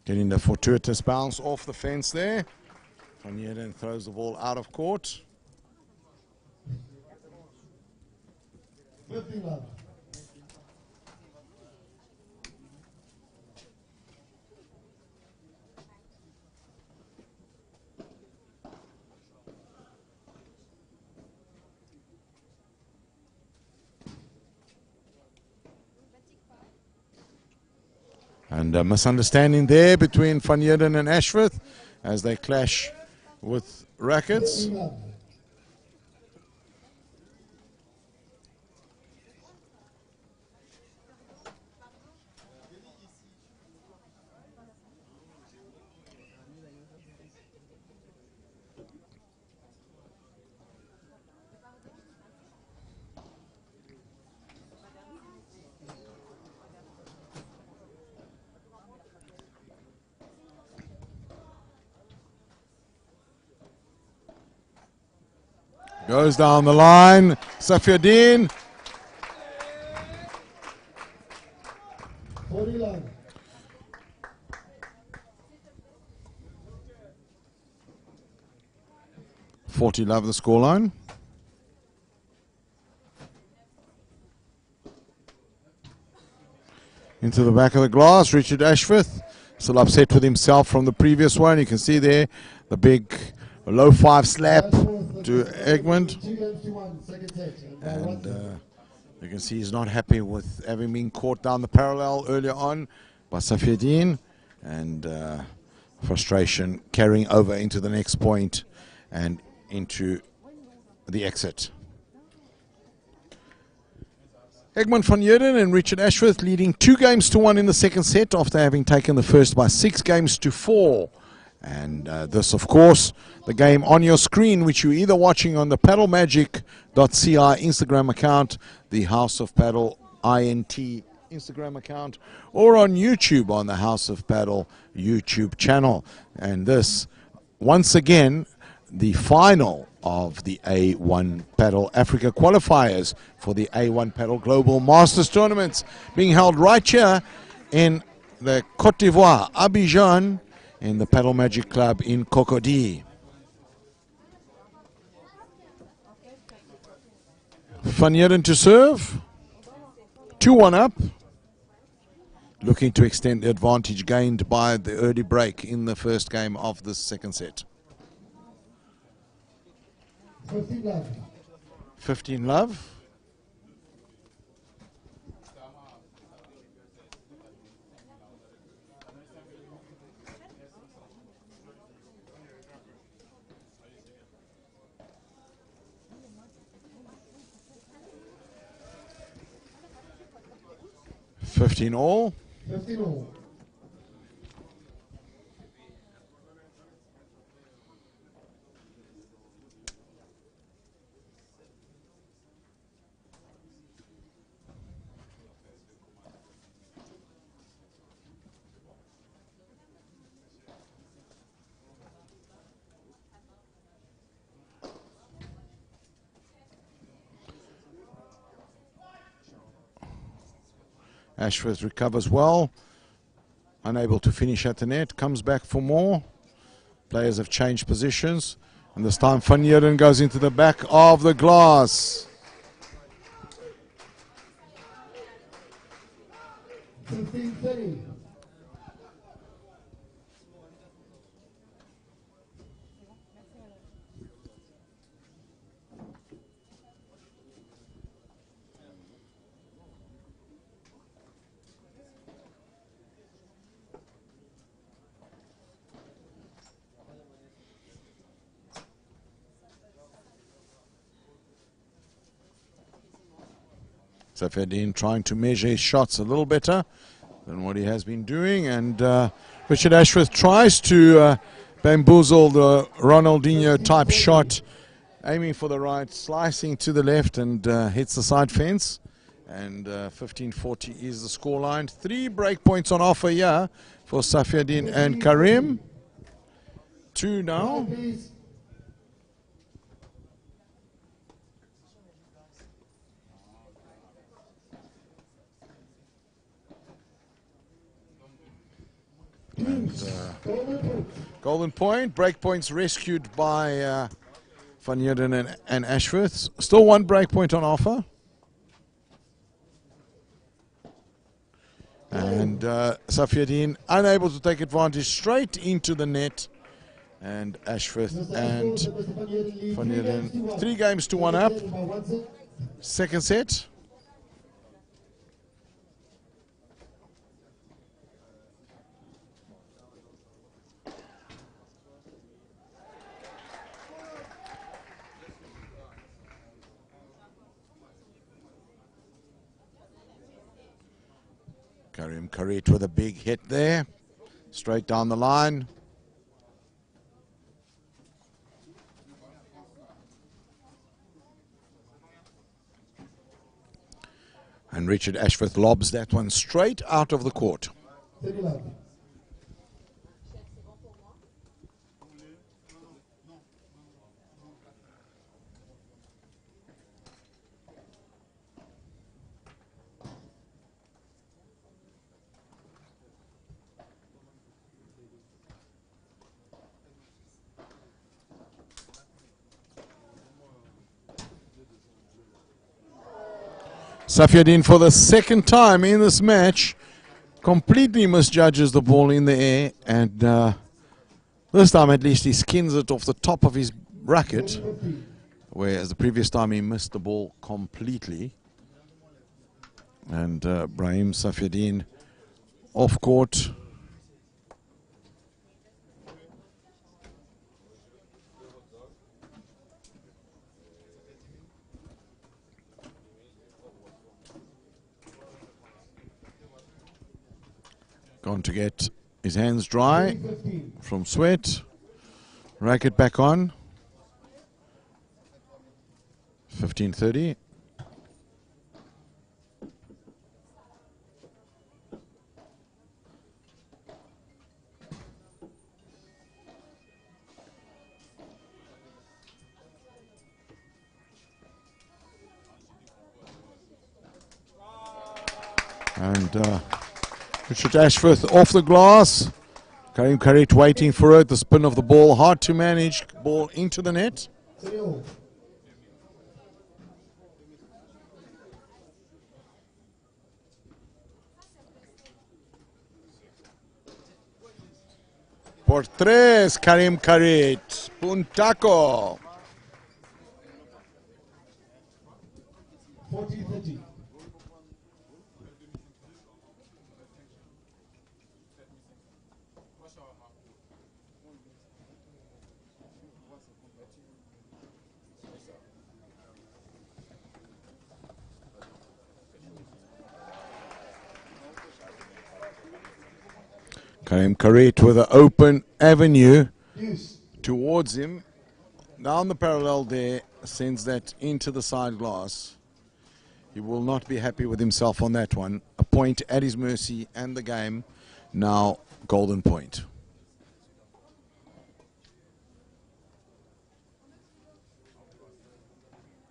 Getting the fortuitous bounce off the fence there. Van Heerden throws the ball out of court. 15 love. And a misunderstanding there between Van Heerden and Ashworth as they clash with rackets. 15 love. Goes down the line, Safiuddin. 40 love. Love the scoreline. Into the back of the glass, Richard Ashworth. Still upset with himself from the previous one. You can see there the big low 5 slap to Egmond. 2 games to 1, second set. And you can see he's not happy with having been caught down the parallel earlier on by Safiuddin. And frustration carrying over into the next point and into the exit. Egmond van Heerden and Richard Ashworth leading 2 games to 1 in the second set after having taken the first by 6 games to 4. And this, of course, the game on your screen, which you're either watching on the paddlemagic.ci Instagram account, the House of Paddle INT Instagram account, or on YouTube on the House of Paddle YouTube channel. And this, once again, the final of the A1 Paddle Africa qualifiers for the A1 Paddle Global Masters Tournaments being held right here in the Côte d'Ivoire, Abidjan, in the Paddle Magic Club in Cocody. Van Heerden to serve. 2-1 up. Looking to extend the advantage gained by the early break in the first game of the second set. 15 love. 15 love. $15 all. 15 all. Ashworth recovers well, unable to finish at the net, comes back for more. Players have changed positions, and this time Van Heerden goes into the back of the glass. 15-30. Safieddine trying to measure his shots a little better than what he has been doing, and Richard Ashworth tries to bamboozle the Ronaldinho type shot, aiming for the right, slicing to the left, and hits the side fence. And 15-40 is the scoreline. 3 break points on offer here for Safieddine and Karim. 2 now. Please. Golden point. Break points rescued by Van Heerden and Ashworth. Still 1 break point on offer. And Safieddine unable to take advantage, straight into the net. And Ashworth and Van Heerden 3 games to 1 up. Second set. Karim Karit with a big hit there, straight down the line. And Richard Ashworth lobs that one straight out of the court. 30 love. Safieddine, for the second time in this match, completely misjudges the ball in the air, and this time at least he skins it off the top of his racket, whereas the previous time he missed the ball completely. And Brahim Safieddine off court. Gone to get his hands dry from sweat. Racket back on. 15-30. And Richard Ashworth off the glass. Karim Karit waiting for it. The spin of the ball, hard to manage. Ball into the net. 30 all. Por 3, Karim Karit. Puntaco. 40-30. Karim Karit with an open avenue Deuce. towards him. Down the parallel there, sends that into the side glass. He will not be happy with himself on that one. A point at his mercy and the game. Now golden point.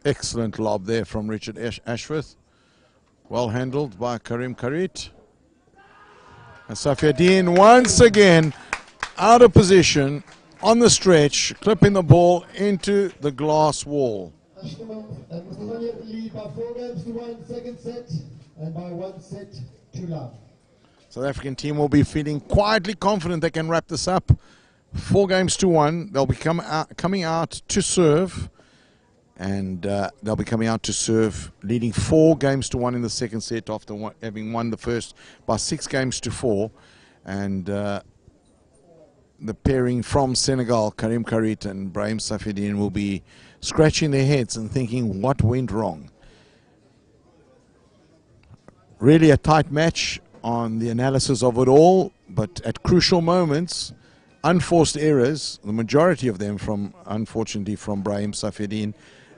Excellent lob there from Richard Ashworth. Well handled by Karim Karit. And Safiaddin once again out of position on the stretch, clipping the ball into the glass wall. Mr. lead by 4 games to 1, second set, and by 1 set to love. South African team will be feeling quietly confident they can wrap this up. 4 games to 1. They'll be coming out to serve. And they'll be coming out to serve, leading 4 games to 1 in the second set after having won the first by 6 games to 4. And the pairing from Senegal, Karim Karit and Brahim Safiaddin, will be scratching their heads and thinking, what went wrong? Really a tight match on the analysis of it all, but at crucial moments, unforced errors, the majority of them unfortunately from Brahim Safiaddin,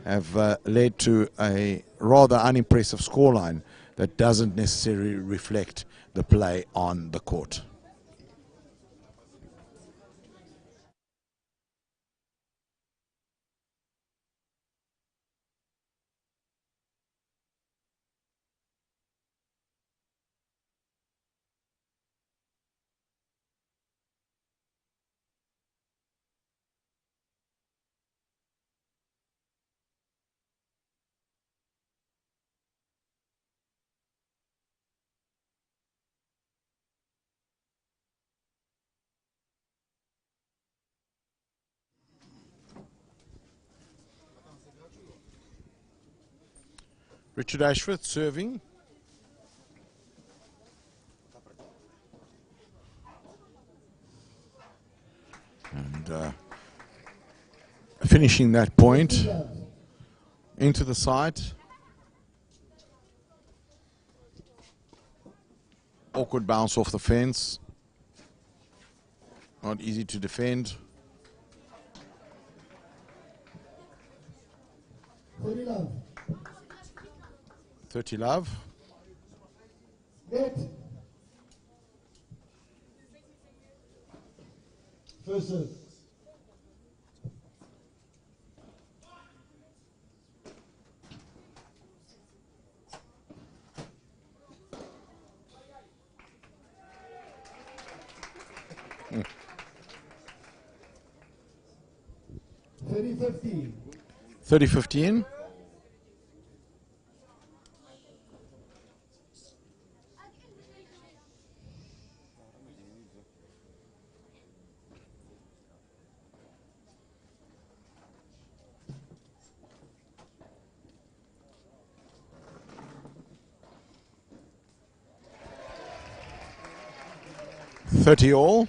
have led to a rather unimpressive scoreline that doesn't necessarily reflect the play on the court. Richard Ashworth serving. And finishing that point into the side. Awkward bounce off the fence. Not easy to defend. 30 love. 30 love. Net. First serve. Mm. 30-15. 30-15. All.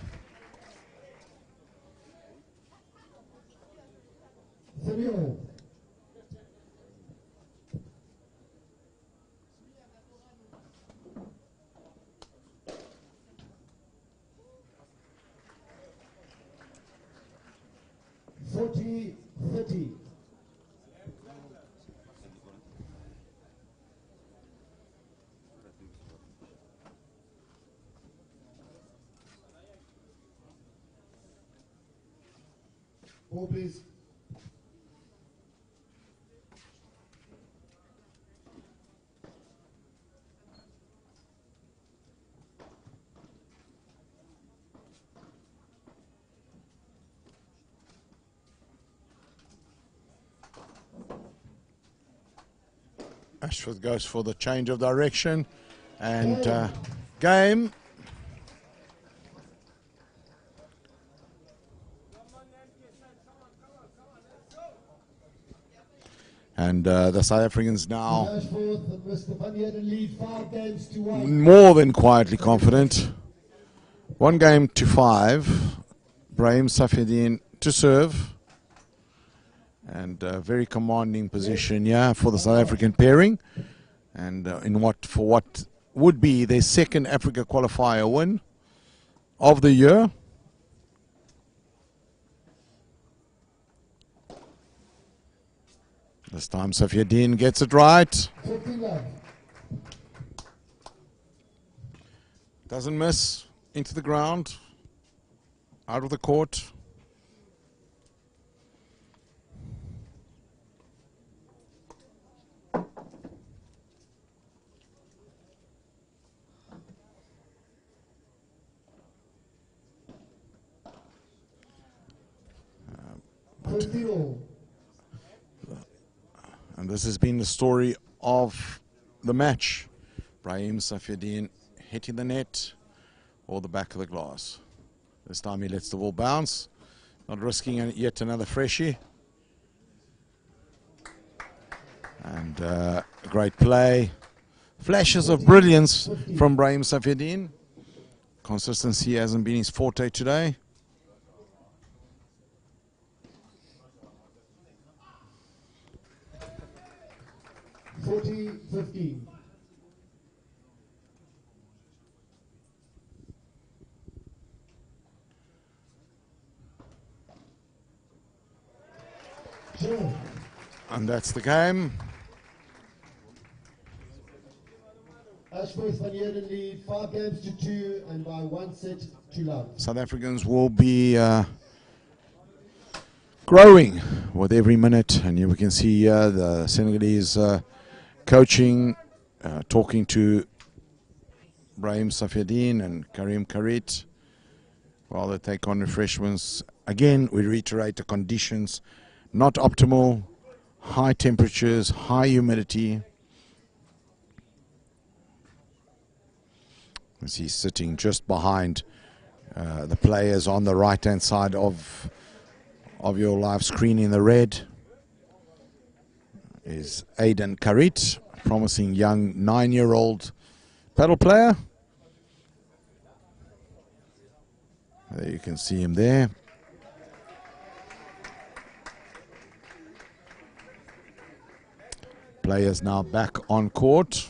30 all. Forty 30. Ball, please. Ashworth goes for the change of direction and game. And the South Africans now Ashworth and Mr. Van Heerden lead 5 games to 1. more than quietly confident. 1 game to 5. Brahim Safieddine to serve. And a very commanding position, yeah, for the South African pairing. And for what would be their second Africa qualifier win of the year. This time Safieddine gets it right. 15 love. Doesn't miss. Into the ground. Out of the court. And this has been the story of the match. Brahim Safieddine hitting the net or the back of the glass. This time he lets the ball bounce, not risking yet another freshie. And great play. Flashes of brilliance from Brahim Safieddine. Consistency hasn't been his forte today. $40-15. And that's the game. Ashworth Van Heerden lead 5 games to 2 and by 1 set to love. South Africans will be growing with every minute, and here we can see the Senegalese coaching, talking to Brahim Safieddine and Karim Karit while they take on refreshments. Again, we reiterate the conditions, not optimal, high temperatures, high humidity. As he's sitting just behind the players on the right-hand side of your live screen in the red is Aiden Karit, promising young 9-year-old paddle player. There you can see him there. Players now back on court.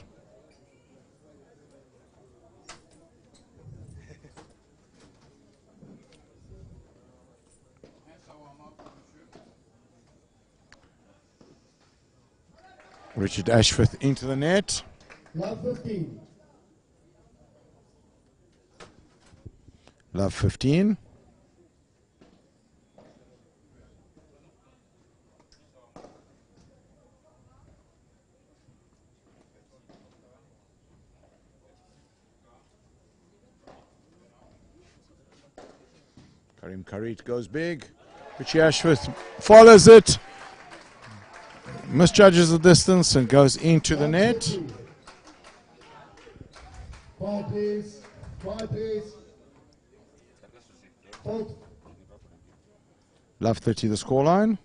Richard Ashworth into the net. Love 15. Love 15. Karim Karit goes big. Richie Ashworth follows it. Misjudges the distance and goes into the net. Quiet, please. Quiet, please. Fault. Love 30 the scoreline.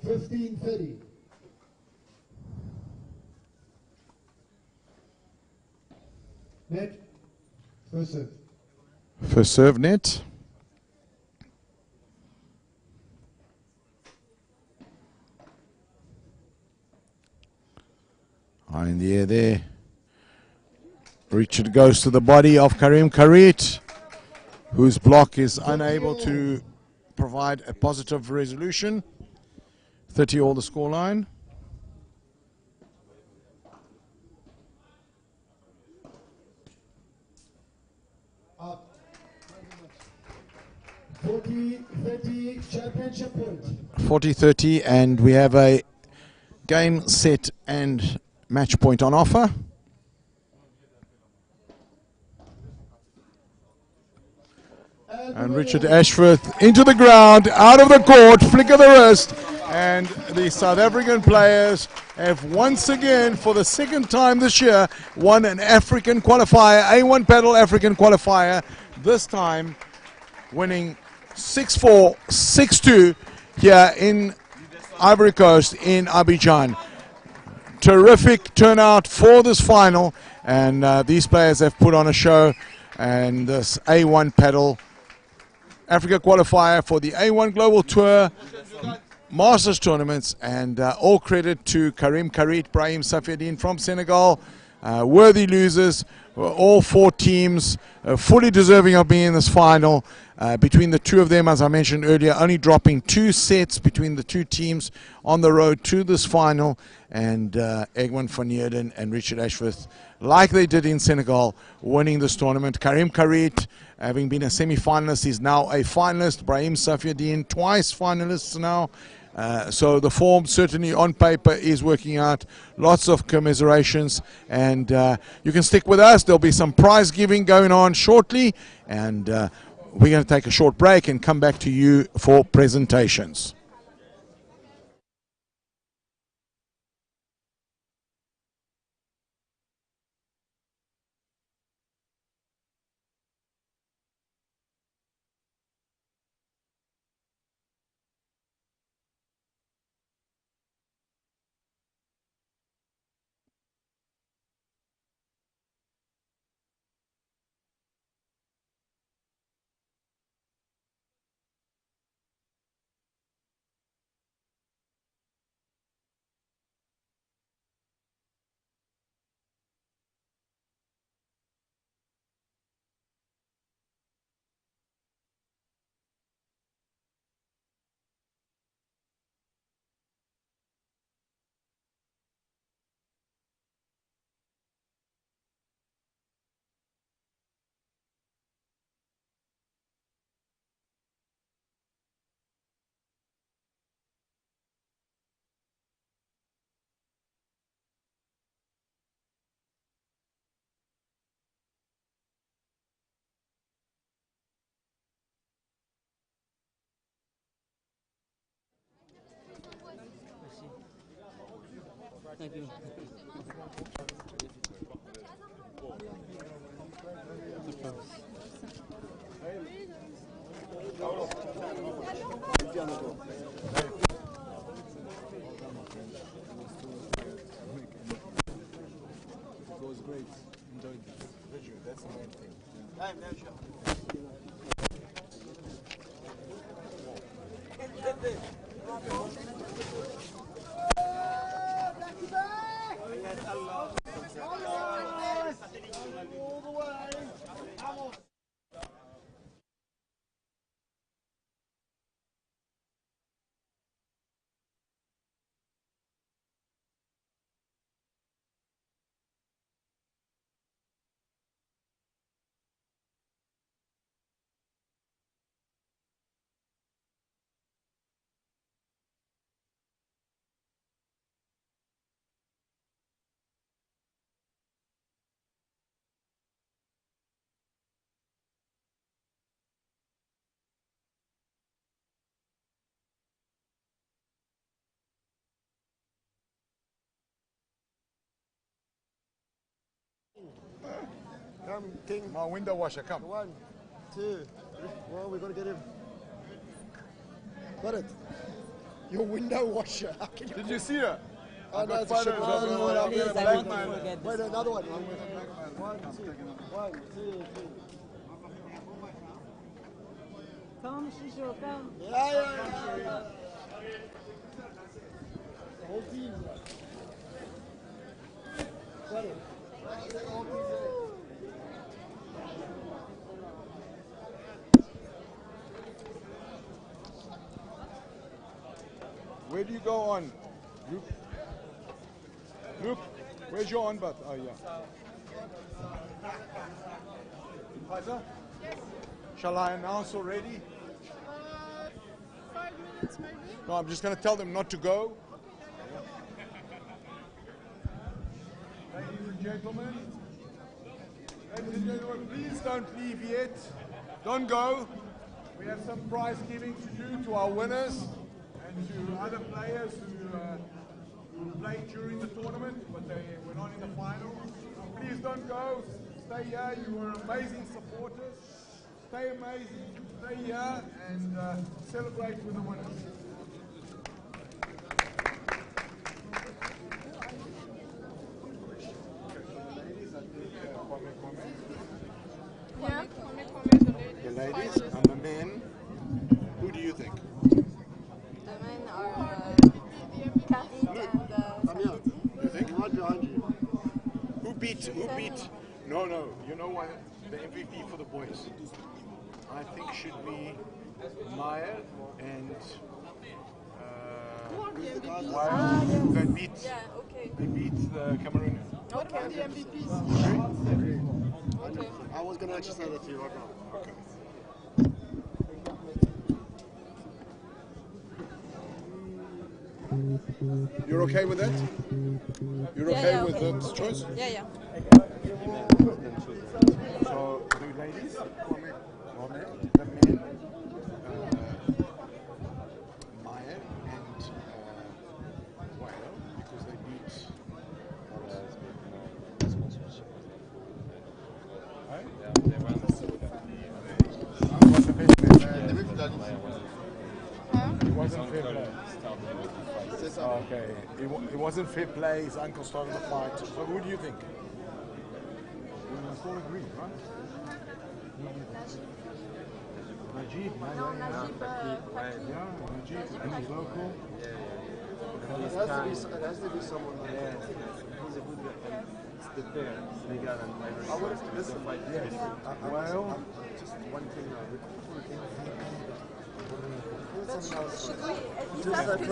$15.30. Net. First serve. First serve net. High in the air there. Richard goes to the body of Karim Karit, whose block is unable to provide a positive resolution. 30 all the scoreline. Up. 40-30 championship point. 40-30, and we have a game, set, and match point on offer. And Richard Ashworth into the ground, out of the court, flick of the wrist, and the South African players have once again, for the second time this year, won an African qualifier, A1 Padel African qualifier, this time winning 6-4, 6-2 here in Ivory Coast in Abidjan. Terrific turnout for this final, and these players have put on a show, and this A1 Padel Africa qualifier for the A1 Global Tour Masters tournaments, and all credit to Karim Karit, Brahim Safiuddin from Senegal. Worthy losers, all four teams fully deserving of being in this final. Between the two of them, as I mentioned earlier, only dropping 2 sets between the two teams on the road to this final. And Egmont van Heerden and Richard Ashworth, like they did in Senegal, winning this tournament. Karim Karit, having been a semi-finalist, is now a finalist. Brahim Safiuddin, twice finalists now. So the form certainly on paper is working out. Lots of commiserations, and you can stick with us. There'll be some prize giving going on shortly, and we're going to take a short break and come back to you for presentations. Thank you. It was great. Enjoyed this. That's the main thing. Come, King. My window washer, come. 1, 2, 3. Well, we got to get him. Got it. Your window washer. How can you? Did you see her? Oh, no, it's a photos ship. of Oh, her no, with no, a no, Please, no, I no, want no. to forget Wait, this. another one. 1, 2, 3. Come, Shisho, come. Yeah. Whole team. Got it. Where do you go on? Luke, where's your on button? Oh, yeah. Pfizer? Yes. Shall I announce already? 5 minutes maybe. No, I'm just going to tell them not to go. Ladies and gentlemen, please don't leave yet. Don't go. We have some prize giving to do to our winners and to other players who who played during the tournament, but they were not in the final. Please don't go. Stay here. You were amazing supporters. Stay amazing. Stay here and celebrate with the winners. Yeah. The ladies and the men. Who do you think? The men are Karim and Samedi. You think? Who beat? No. You know what? The MVP for the boys, I think, should be Maya and they beat. Yeah, okay. They beat the Cameroonian. Okay. The MVPs. Okay. I was going to actually say that to you right now. Okay. You're okay with that? You're okay Yeah, with okay. that choice? Yeah. So the ladies, the men, Maya and Wael, because they beat. What's the best man? It wasn't fair play. Okay, it wasn't fair play. His uncle started the fight. So who do you think? We must all agree, right? Najib, Najib, and he's local. It has to be someone like that. He's a good guy. It's the pair, Senegal and I Ivory would Coast. listen. The fight. Well, Just one thing Should we Just like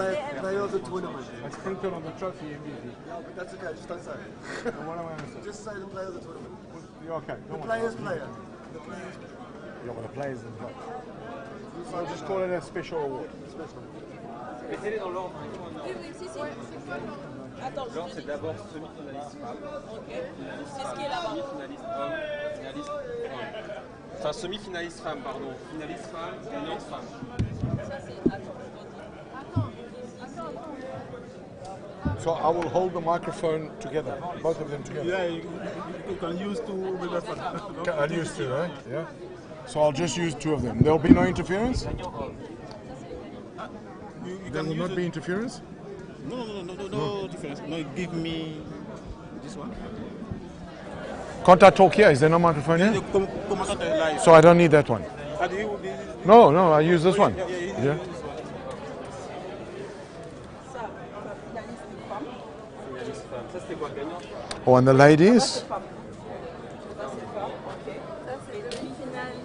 player of the tournament. it's printed on the trophy MVP. No, but that's okay, just don't say it. So what am I going to say? Just say the player of the tournament. You're okay. The player's player. The player's Yeah, but the players in play. So just call it a special award. special. Mettez-les dans l'ordre. Oui, si. L'ordre, c'est d'abord semi-finaliste femme. C'est ce qui est là-bas. Demi-finaliste homme, finaliste homme. Enfin, semi-finaliste femme, pardon. Finaliste femme, gagnante femme. Ça, c'est... So I will hold the microphone together, both of them together. Yeah, you can use two members. I'll use two, right? Yeah. So I'll just use two of them. There will be no interference? You There can will use not be interference? no difference. No, give me this one. Can't I talk here? Is there no microphone here? Commentator live. So I don't need that one. Do you No, I use this one. Yeah. Finaliste femme. Ça, c'était quoi, gagnante? Oh, and the ladies? Ça, c'est demi-finale.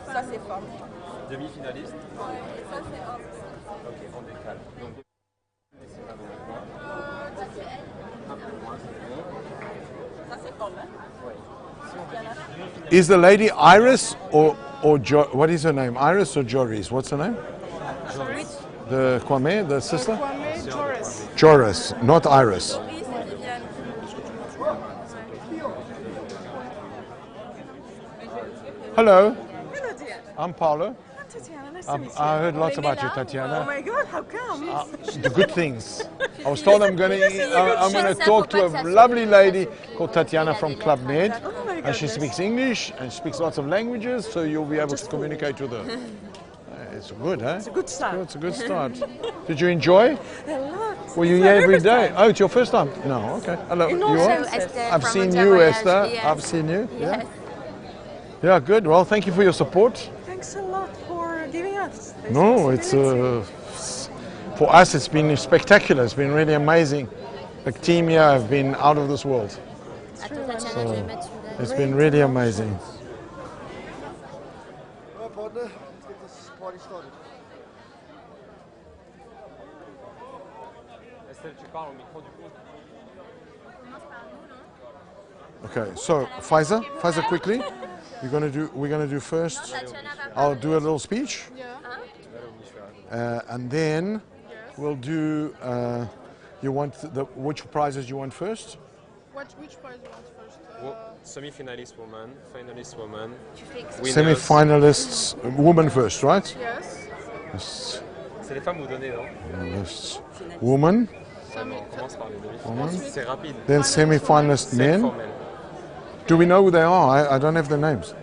Ça, c'est femme. Demi-finaliste. Et ça, c'est homme. Ok, on décale. Donc, c'est là dans le coin. Un peu moins, c'est bon. Ça, c'est homme. Is the lady Iris or what is her name? Iris or Joris? What's her name? The Kwame, the sister? Kwame Torres. Joris, not Iris. Oui, c'est Viviane. Hello, Hello, dear. I'm Paulo. Tatiana, nice to meet you. I heard lots about you, Oh Tatiana. my God, how come? The good things. I was told I'm going to talk to a lovely lady called Tatiana from Club Med, Oh my and she goodness. speaks English and speaks lots of languages, so you'll be able to communicate with her. It's good, huh? It's a good start. It's a good start. Did you enjoy? A lot. Were you It's here my every first day? time. Oh, it's your first time? No, okay. Hello, In you all are? senses. I've seen you, Esther. Yes. I've seen you. Yes. Yeah, good. Well, thank you for your support. Thanks a lot for giving us this No, it's possibility. for us. It's been spectacular. It's been really amazing. The team here have been out of this world. It's been really amazing. All right, partner, let's get this party started. Estelle, tu parles au micro du coup. Okay, so Pfizer, quickly. We're gonna do first. I'll do a little speech, and then we'll do. You want which prizes you want first? Which prize you want first? Semi-finalist woman, finalist woman. Semi-finalists, woman first, right? Yes. Yes. C'est les femmes ou données, non? Woman. Ouais, mais on commence par les Woman. demi-finalistes. C'est rapide. Then semi-finalist C'est men. formel. Do we know who they are? I don't have their names.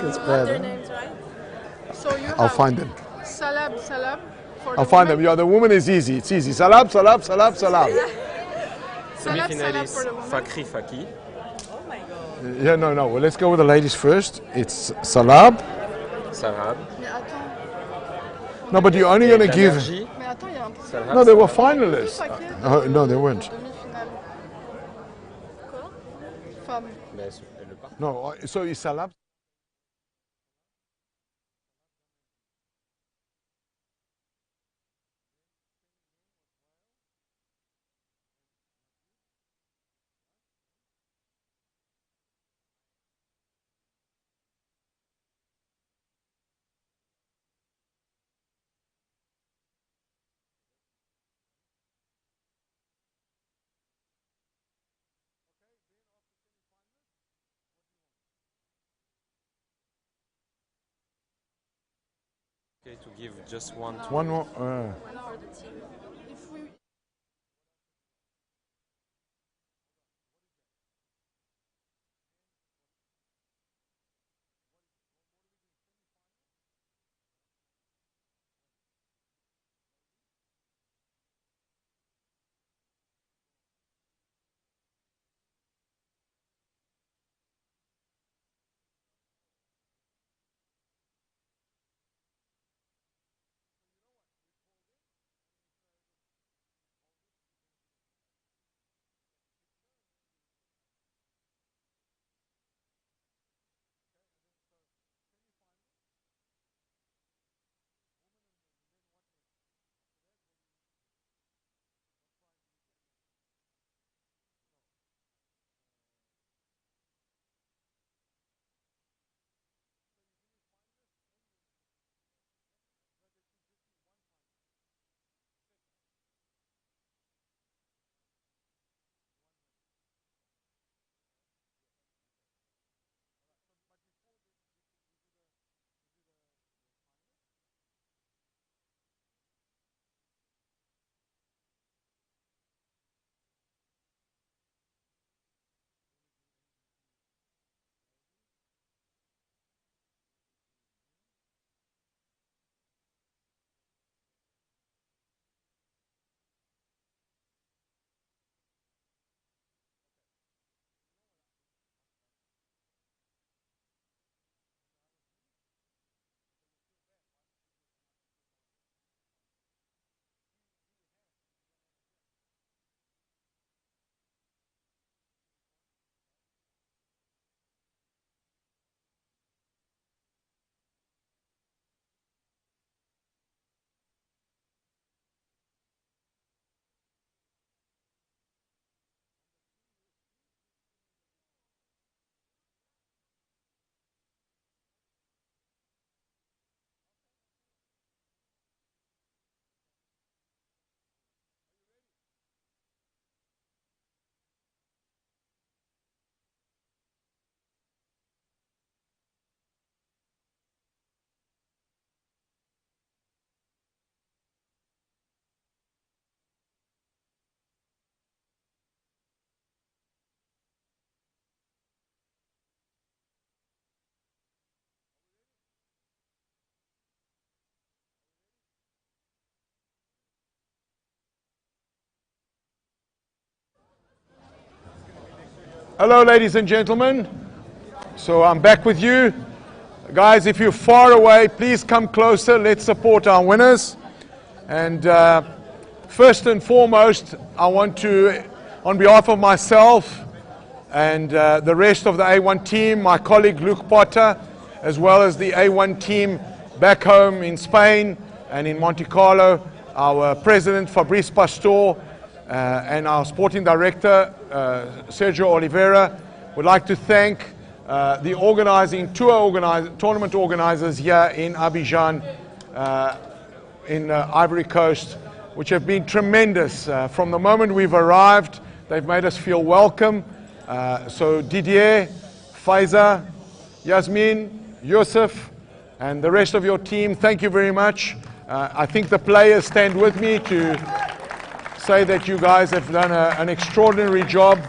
It's bad. Their Huh? names, right? So you I'll have find them. Salab for I'll the find them. women. Yeah, the woman is easy. It's easy. Salab, salab, salab, salab. Semi-finaliste, for the women. Fakri Faki. Yeah, no. Well, let's go with the ladies first. It's Salab. Sarab. Mais attends, No, but you're only going to give. Energy. mais attends, il y a un truc. Sarab. No, they were finalists. Paquet. No, they weren't. Demi-finale. Femme. Mais elle le part. No, so it's Salab. Okay, to give just one. One more. If we Hello, ladies and gentlemen. So I'm back with you. Guys, if you're far away, please come closer. Let's support our winners. And first and foremost, I want to, on behalf of myself and the rest of the A1 team, my colleague Luke Potter, as well as the A1 team back home in Spain and in Monte Carlo, our president Fabrice Pastor, and our sporting director, Sergio Oliveira, would like to thank the tournament organizers here in Abidjan, in Ivory Coast, which have been tremendous. From the moment we've arrived, they've made us feel welcome. So Didier, Faiza, Yasmin, Yusuf, and the rest of your team, thank you very much. I think the players stand with me to say that you guys have done an extraordinary job.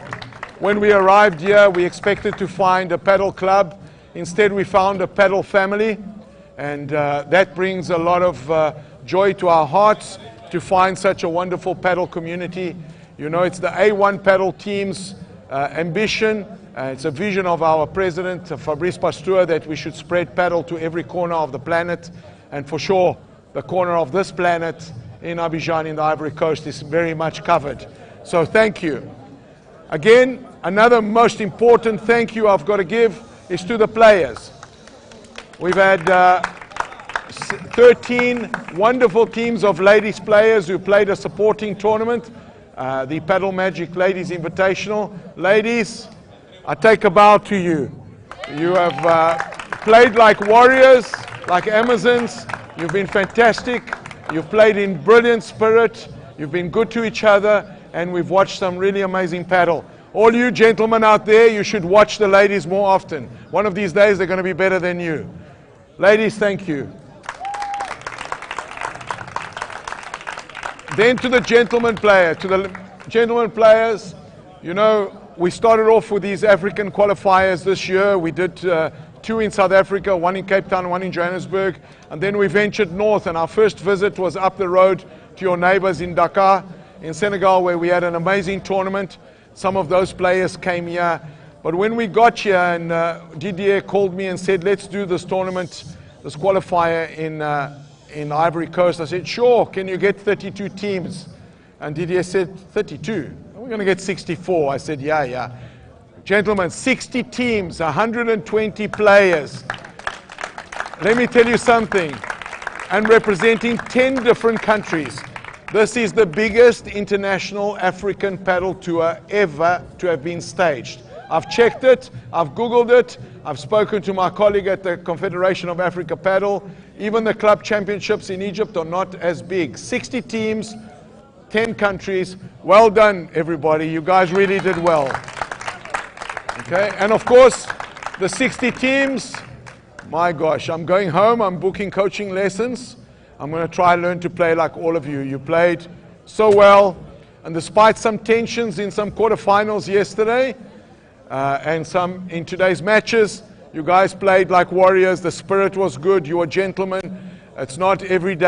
When we arrived here, we expected to find a paddle club. Instead, we found a paddle family, and that brings a lot of joy to our hearts to find such a wonderful paddle community. You know, it's the A1 paddle team's ambition. It's a vision of our president, Fabrice Pasteur, that we should spread paddle to every corner of the planet. And for sure, the corner of this planet in Abidjan in the Ivory Coast is very much covered. So thank you. Again, another most important thank you I've got to give is to the players. We've had 13 wonderful teams of ladies players who played a supporting tournament, the Paddle Magic Ladies Invitational. Ladies, I take a bow to you. You have played like warriors, like Amazons. You've been fantastic. You've played in brilliant spirit. You've been good to each other, and we've watched some really amazing paddle. All you gentlemen out there, you should watch the ladies more often. One of these days, they're going to be better than you. Ladies, thank you. Then to the gentleman player, to the gentlemen players, you know, we started off with these African qualifiers this year. We did 2 in South Africa, 1 in Cape Town, 1 in Johannesburg, and then we ventured north, and our first visit was up the road to your neighbors in Dakar, in Senegal, where we had an amazing tournament. Some of those players came here, but when we got here, and Didier called me and said, let's do this tournament, this qualifier in Ivory Coast. I said, sure, can you get 32 teams? And Didier said, 32? We're going to get 64. I said, yeah. Gentlemen, 60 teams, 120 players. Let me tell you something. And representing 10 different countries. This is the biggest international African paddle tour ever to have been staged. I've checked it, I've Googled it, I've spoken to my colleague at the Confederation of Africa Paddle. Even the club championships in Egypt are not as big. 60 teams, 10 countries. Well done, everybody. You guys really did well. Okay, and of course, the 60 teams, my gosh, I'm going home, I'm booking coaching lessons. I'm going to try and learn to play like all of you. You played so well, and despite some tensions in some quarterfinals yesterday, and some in today's matches, you guys played like warriors. The spirit was good. You were gentlemen. It's not every day